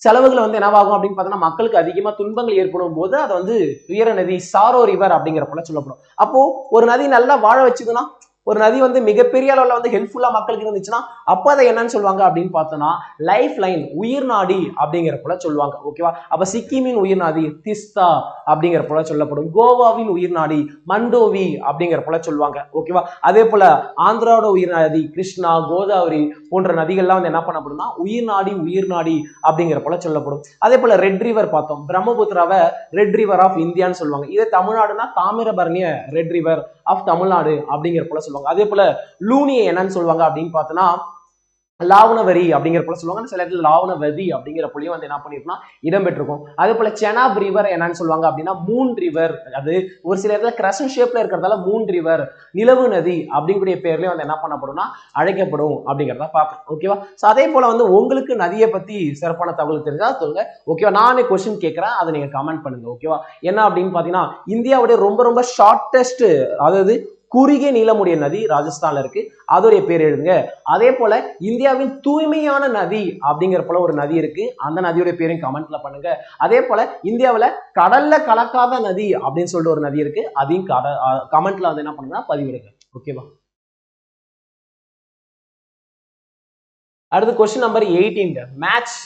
செலவுகள் வந்து என்னவாகும் அப்படின்னு பார்த்தோம்னா மக்களுக்கு அதிகமா துன்பங்கள் ஏற்படும் போது அது வந்து துயர நதி சாரோ ரிவர் அப்படிங்கிற போல சொல்லப்படும். அப்போ ஒரு நதி நல்லா வாழ வச்சுதுன்னா, ஒரு நதி வந்து மிகப்பெரிய அளவுல வந்து ஹெல்ப்ஃபுல்லா மக்களுக்கு இருந்துச்சுன்னா அப்ப அதை என்னன்னு சொல்லுவாங்க அப்படின்னு பார்த்தோம்னா லைஃப் லைன், உயிர் நாடி அப்படிங்கிற போல சொல்லுவாங்க. ஓகேவா? அப்ப சிக்கிமின் உயிர் நாடி திஸ்தா அப்படிங்கிற போல சொல்லப்படும். கோவாவின் உயிர் நாடி மண்டோவி அப்படிங்கிற போல சொல்லுவாங்க. ஓகேவா? அதே போல ஆந்திராவோட உயிர் நாடி கிருஷ்ணா, கோதாவரி போன்ற நதிகள்லாம் வந்து என்ன பண்ணப்படும்னா உயிர் நாடி அப்படிங்கிற போல சொல்லப்படும். அதே போல ரெட் ரிவர் பார்த்தோம், பிரம்மபுத்திராவை ரெட் ரிவர் ஆஃப் இந்தியான்னு சொல்லுவாங்க. இதே தமிழ்நாடுனா தாமிரபரணிய ரெட் ரிவர் ஆஃப் தமிழ்நாடு அப்படிங்கிற போல சொல்லுவாங்க. அதே போல லூனியை என்னன்னு சொல்லுவாங்க அப்படின்னு பார்த்தோம்னா லாவணவரி அப்படிங்கிற போல சொல்லுவாங்க. சில இடத்துல லாவணவதி அப்படிங்கிற போலையும் வந்து என்ன பண்ணிருக்கோம்னா இடம்பெற்றிருக்கும். அதே போல செனாப் ரிவர் என்னன்னு சொல்லுவாங்க அப்படின்னா மூன் ரிவர். அது ஒரு சில இடத்துல கிரசன் ஷேப்ல இருக்கிறதால மூன் ரிவர், நிலவு நதி அப்படிங்கிற பேர்லயும் வந்து என்ன பண்ணப்படும்னா அழைக்கப்படும் அப்படிங்கிறத பார்க்கணும். ஓகேவா? ஸோ அதே போல வந்து உங்களுக்கு நதியை பத்தி சிறப்பான தகவல் தெரிஞ்சா சொல்லுங்க. ஓகேவா? நானே கொஸ்டின் கேட்கறேன், அதை நீங்க கமெண்ட் பண்ணுங்க. ஓகேவா? என்ன அப்படின்னு பாத்தீங்கன்னா இந்தியாவுடைய ரொம்ப ரொம்ப ஷார்டஸ்ட், அதாவது குறுகிய நீளமுடைய நதி ராஜஸ்தான்ல இருக்கு, அதோடைய பேர் எழுதுங்க. அதே போல இந்தியாவின் தூய்மையான நதி அப்படிங்கிற போல ஒரு நதி இருக்கு, அந்த நதியோட பேரையும் கமெண்ட்ல பண்ணுங்க. அதே போல இந்தியாவில கடல்ல கலக்காத நதி அப்படின்னு சொல்லிட்டு ஒரு நதி இருக்கு, அதையும் கமெண்ட்ல வந்து என்ன பண்ணுங்க பதிவிடுங்க. ஓகேவா? அடுத்து question number 18, match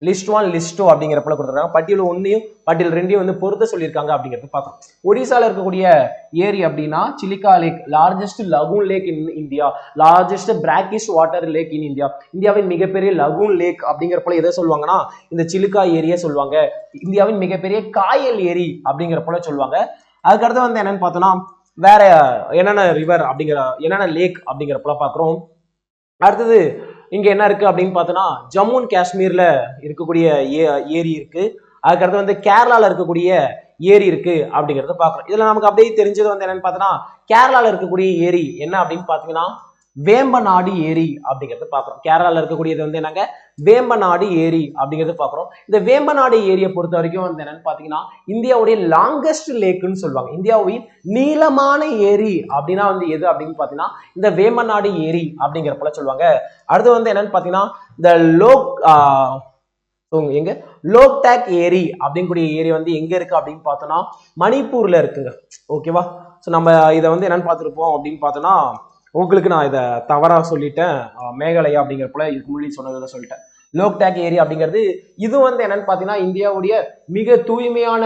list 1 list 2 அப்படிங்கிறப்பல கொடுத்துருக்காங்க. பட்டியல் 1 பட்டியல் 2 வந்து பொறுத்த சொல்லியிருக்காங்க அப்படிங்கிறது பார்க்கலாம். ஒடிசால இருக்கக்கூடிய ஏரி அப்படின்னா Chilika lake, largest lagoon lake in India, largest brackish water lake in India. இந்தியாவின் மிகப்பெரிய லகூன் லேக் அப்படிங்கிறப்பல எதை சொல்லுவாங்கன்னா இந்த சிலிகா ஏரியை சொல்லுவாங்க. இந்தியாவின் மிகப்பெரிய காயல் ஏரி அப்படிங்கிறப்பல சொல்லுவாங்க. அதுக்கடுத்து வந்து என்னன்னு பார்த்தோம்னா வேற என்னென்ன ரிவர் அப்படிங்கிற என்னென்ன லேக் அப்படிங்கிறப்பல பார்க்குறோம். அடுத்தது இங்க என்ன இருக்கு அப்படின்னு பார்த்தோம்னா ஜம்மு அண்ட் காஷ்மீர்ல இருக்கக்கூடிய ஏரி இருக்கு. அதுக்கடுத்து வந்து கேரளால இருக்கக்கூடிய ஏரி இருக்கு அப்படிங்கறத பாக்குறோம். இதுல நமக்கு அப்படியே தெரிஞ்சது வந்து என்னன்னு பார்த்தோம்னா கேரளால இருக்கக்கூடிய ஏரி என்ன அப்படின்னு பாத்தீங்கன்னா வேம்பநாடு ஏரி அப்படிங்கறத பாக்குறோம். கேரளால இருக்கக்கூடியது வந்து என்னங்க வேம்பநாடு ஏரி அப்படிங்கறது பாக்குறோம். இந்த வேம்பநாடு ஏரியை பொறுத்த வரைக்கும் வந்து என்னன்னு பாத்தீங்கன்னா இந்தியாவுடைய லாங்கஸ்ட் லேக்குன்னு சொல்லுவாங்க. இந்தியாவின் நீளமான ஏரி அப்படின்னா வந்து எது அப்படின்னு பாத்தீங்கன்னா இந்த வேம்பநாடு ஏரி அப்படிங்கிறப்பல சொல்லுவாங்க. அடுத்து வந்து என்னன்னு பாத்தீங்கன்னா இந்த எங்க லோக்டாக் ஏரி அப்படிங்கக்கூடிய ஏரி வந்து எங்க இருக்கு அப்படின்னு பார்த்தோம்னா மணிப்பூர்ல இருக்குங்க. ஓகேவா? ஸோ நம்ம இதை வந்து என்னன்னு பார்த்துருப்போம் அப்படின்னு பார்த்தோம்னா உங்களுக்கு நான் இதை தவறா சொல்லிட்டேன், மேகாலயா அப்படிங்கிற போல இதுக்கு முன்னாடி சொன்னதை சொல்லிட்டேன். லோக்டாக் ஏரி அப்படிங்கிறது இது வந்து என்னன்னு பார்த்தீங்கன்னா இந்தியாவுடைய மிக தூய்மையான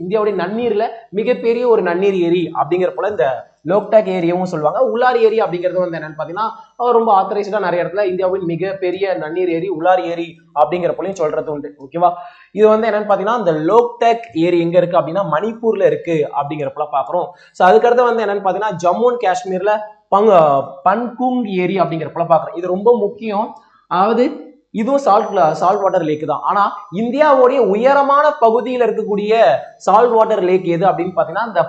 இந்தியாவுடைய நன்னீர்ல மிகப்பெரிய ஒரு நன்னீர் ஏரி அப்படிங்கிற போல இந்த லோக்டாக் ஏரியாவும் சொல்லுவாங்க. உலார் ஏரி அப்படிங்கிறது வந்து என்னன்னு பார்த்தீங்கன்னா ரொம்ப ஆத்தரைஸ்டா நிறைய இடத்துல இந்தியாவின் மிகப்பெரிய நன்னீர் ஏரி உலார் ஏரி அப்படிங்கிற போலையும் சொல்றது உண்டு. ஓகேவா? இது வந்து என்னன்னு பாத்தீங்கன்னா இந்த லோக்டாக் ஏரி எங்க இருக்கு அப்படின்னா மணிப்பூர்ல இருக்கு அப்படிங்கிறப்பல பாக்குறோம். ஸோ அதுக்கடுத்து வந்து என்னன்னு பாத்தீங்கன்னா ஜம்மு அண்ட் காஷ்மீர்ல பன்குங் ஏரி அப்படிங்கிறப்பல பாக்குறோம். இது ரொம்ப முக்கியம். அதாவது இதுவும் சால்ட் வாட்டர் லேக் தான். ஆனா இந்தியாவுடைய உயரமான பகுதியில் இருக்கக்கூடிய சால்ட் வாட்டர் லேக் எது அப்படின்னு பாத்தீங்கன்னா இந்த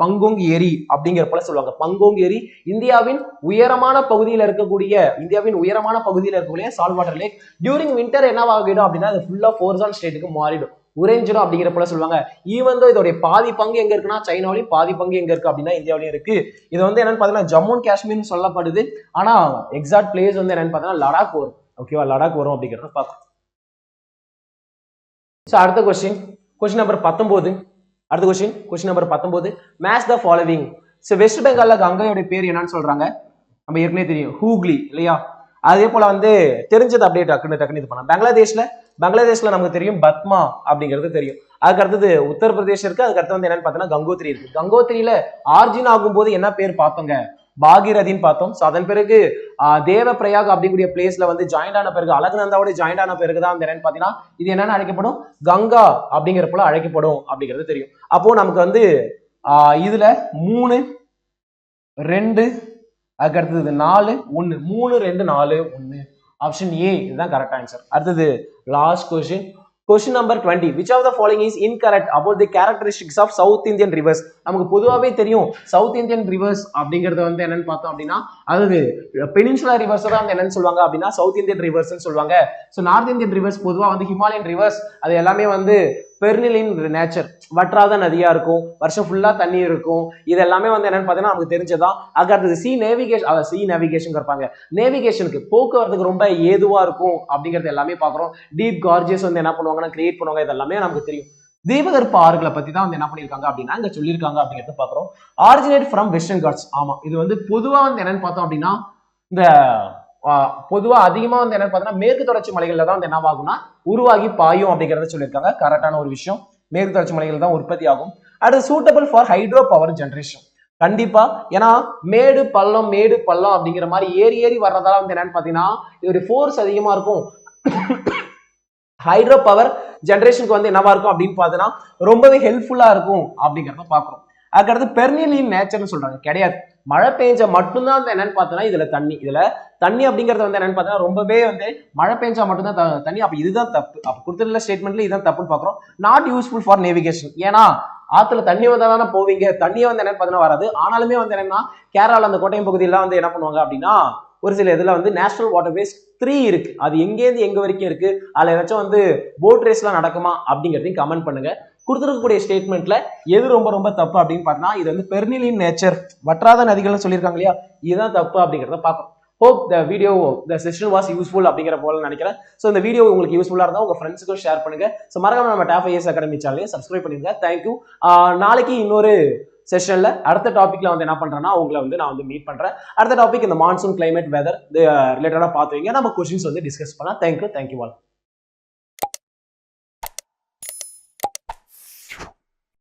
பங்கோங் ஏரி அப்படிங்கிற போல சொல்லுவாங்க. பங்கோங் ஏரி இந்தியாவின் உயரமான பகுதியில் இருக்கக்கூடிய salt water lake. During winter என்னவாகிடும் அப்படின்னா அது ஃபுல்லா ஹாரிசான்டல் ஸ்டேட்டுக்கு மாறிடும், உறைஞ்சிடும் அப்படிங்கிற போல சொல்லுவாங்க. ஈவன் தோ இதோடைய பாதி பங்கு எங்க இருக்குன்னா சைனாவிலையும், பாதி பங்கு எங்க இருக்கு அப்படின்னா இந்தியாவிலையும் இருக்கு. இது வந்து என்னன்னு பாத்தீங்கன்னா ஜம்மு அண்ட் காஷ்மீர் சொல்லப்படுது. ஆனா எக்ஸாக்ட் பிளேஸ் வந்து என்னன்னு பாத்தீங்கன்னா லடாக் வரும். ஓகேவா? லடாக் வரும் அப்படிங்கிறத பார்க்கலாம். அடுத்த கொஸ்டின் நம்பர் 19. அடுத்த question number 19, match the following. West பெங்கால்ல கங்கையோட பேர் என்னன்னு சொல்றாங்க? நம்ம ஏற்கனவே தெரியும் ஹூக்லி இல்லையா? அதே போல வந்து தெரிஞ்சது அப்படியே டக்குன்னு இது பண்ணலாம். பங்களாதேஷ்ல நமக்கு தெரியும் பத்மா அப்படிங்கிறது தெரியும். அதுக்கு அடுத்தது உத்தரப்பிரதேஷ் இருக்கு. அதுக்கு அடுத்து வந்து என்னன்னு பார்த்தோம்னா கங்கோத்ரி இருக்கு. கங்கோத்ரியில ஆர்ஜின் ஆகும்போது என்ன பேர் பார்த்தோங்க? பாகீரதின்னு பார்த்தோம். ஸோ அதன் பிறகு தேவப்பிரயாக் அப்படிங்கிற பிளேஸ்ல வந்து ஜாயிண்ட் ஆன பிறகு அலகநந்தாவோட ஜாயிண்ட் ஆன பிறகு தான் என்னன்னு பார்த்தீங்கன்னா இது என்னன்னு அழைக்கப்படும் கங்கா அப்படிங்கிற போல அழைக்கப்படும் அப்படிங்கிறது தெரியும். அப்போ நமக்கு வந்து இதுல 3 2 அதுக்கு அடுத்தது 4 1 3 2 4 1 ஆப்ஷன் ஏ இதுதான் கரெக்ட் ஆன்சர். அடுத்தது last question number 20, which of the following is incorrect about the characteristics of South Indian rivers? நமக்கு பொதுவாகவே தெரியும் சவுத் இந்தியன் ரிவர்ஸ் அப்படிங்கிறது வந்து என்னன்னு பார்த்தோம் அப்படின்னா அது பெனின்சுலா ரிவர்ஸ் தான் என்னன்னு சொல்லுவாங்க அப்படின்னா சவுத் இந்தியன் ரிவர்ஸ் சொல்லுவாங்க. ஸோ நார்த் இந்தியன் ரிவர்ஸ் பொதுவாக வந்து ஹிமாலயன் ரிவர்ஸ் அது எல்லாமே வந்து பெர்னிலின் நேச்சர், வற்றாத நதியா இருக்கும், வருஷம் ஃபுல்லா தண்ணி இருக்கும். இது எல்லாமே வந்து என்னன்னு பார்த்தீங்கன்னா நமக்கு தெரிஞ்சதான். அதுக்கடுத்தது சி நேவிகேஷன் இருப்பாங்க. நேவிகேஷனுக்கு போக்குவரத்துக்கு ரொம்ப ஏதுவா இருக்கும் அப்படிங்கிறது எல்லாமே பார்க்குறோம். டீப் கார்ஜஸ் வந்து என்ன பண்ணுவாங்கன்னா கிரியேட் பண்ணுவாங்க. இது எல்லாமே நமக்கு தெரியும். தீபகற்ப ஆறுகளை பத்தி தான் வந்து என்ன பண்ணிருக்காங்க அப்படின்னா இங்க சொல்லியிருக்காங்க அப்படிங்கிறத பாக்குறோம். Originate from Western Ghats. ஆமா, இது வந்து பொதுவா வந்து என்னன்னு பார்த்தோம் அப்படின்னா இந்த பொதுவா அதிகமா வந்து என்னன்னு பார்த்தோம்னா மேற்கு தொடர்ச்சி மலைகள்ல தான் வந்து என்னவாகும்னா உருவாகி பாயும் அப்படிங்கறத சொல்லியிருக்காங்க. கரெக்டான ஒரு விஷயம். மேற்கு தொடர்ச்சி மலைகள் தான் உற்பத்தி ஆகும். அடுத்து suitable for hydro power generation. கண்டிப்பா, ஏன்னா மேடு பள்ளம் அப்படிங்கிற மாதிரி ஏறி வர்றதால வந்து என்னன்னு பாத்தீங்கன்னா இதோட ஃபோர்ஸ் அதிகமா இருக்கும். ஹைட்ரோ பவர் ஜெனரேஷனுக்கு வந்து என்னவா இருக்கும் அப்படின்னு பார்த்தீங்கன்னா ரொம்பவே ஹெல்ப்ஃபுல்லா இருக்கும் அப்படிங்கிறத பாக்குறோம். அதுக்கடுத்து பெர்னிலின் நேச்சர்னு சொல்றாங்க. கிடையாது, மழை பெஞ்சா மட்டும்தான் வந்து என்னன்னு பார்த்தோன்னா இதுல தண்ணி அப்படிங்கிறது வந்து என்னன்னு பார்த்தீங்கன்னா ரொம்பவே வந்து மழை பெஞ்சா மட்டும்தான் தண்ணி. அப்ப இதுதான் தப்பு. அப்ப கொடுத்துருக்க ஸ்டேட்மெண்ட்ல இதுதான் தப்புன்னு பாக்குறோம். Not useful for navigation. ஏன்னா ஆத்துல தண்ணி வந்தா தானே போவீங்க, தண்ணியை வந்து என்னன்னு பார்த்தீங்கன்னா வராது. ஆனாலுமே வந்து என்னன்னா கேரளால அந்த கோட்டையம் பகுதியெல்லாம் வந்து என்ன பண்ணுவாங்க அப்படின்னா ஒரு சில இதுல வந்து நேஷனல் வாட்டர்வேஸ் 3 இருக்கு. அது எங்கேருந்து எங்க வரைக்கும் இருக்கு, அதுல ஏதாச்சும் வந்து போட் ரேஸ்லாம் நடக்குமா அப்படிங்கிறதையும் கமெண்ட் பண்ணுங்க. கொடுத்துருக்கக்கூடிய ஸ்டேட்மெண்ட்ல எது ரொம்ப ரொம்ப தப்பு அப்படின்னு பார்த்தா இது வந்து பெர்னிலின் நேச்சர், வற்றாத நதிகள்னு சொல்லியிருக்காங்க இல்லையா, இதுதான் தப்பு அப்படிங்கிறத பார்க்கணும். Hope the session was useful அப்படிங்கிற போல நினைக்கிறேன். ஸோ இந்த வீடியோ உங்களுக்கு யூஸ்ஃபுல்லாக இருந்தால் உங்க ஃப்ரெண்ட்ஸுக்கும் ஷேர் பண்ணுங்க. ஸோ மறக்காம நம்ம டாப் ஐஎஸ் அகாடமி சேனலையும் சப்ஸ்கிரைப் பண்ணிருங்க. தேங்க்யூ. நாளைக்கு இன்னொரு செஷன்ல அடுத்த டாபிக்ல வந்து என்ன பண்றேன்னா உங்களை வந்து நான் வந்து மீட் பண்றேன். அடுத்த டாபிக் இந்த மான்சூன் கிளைமேட் வெதர் ரிலேட்டடா பார்த்துவீங்க. நம்ம கொஸ்டின்ஸ் வந்து டிஸ்கஸ் பண்ணலாம். Thank you all.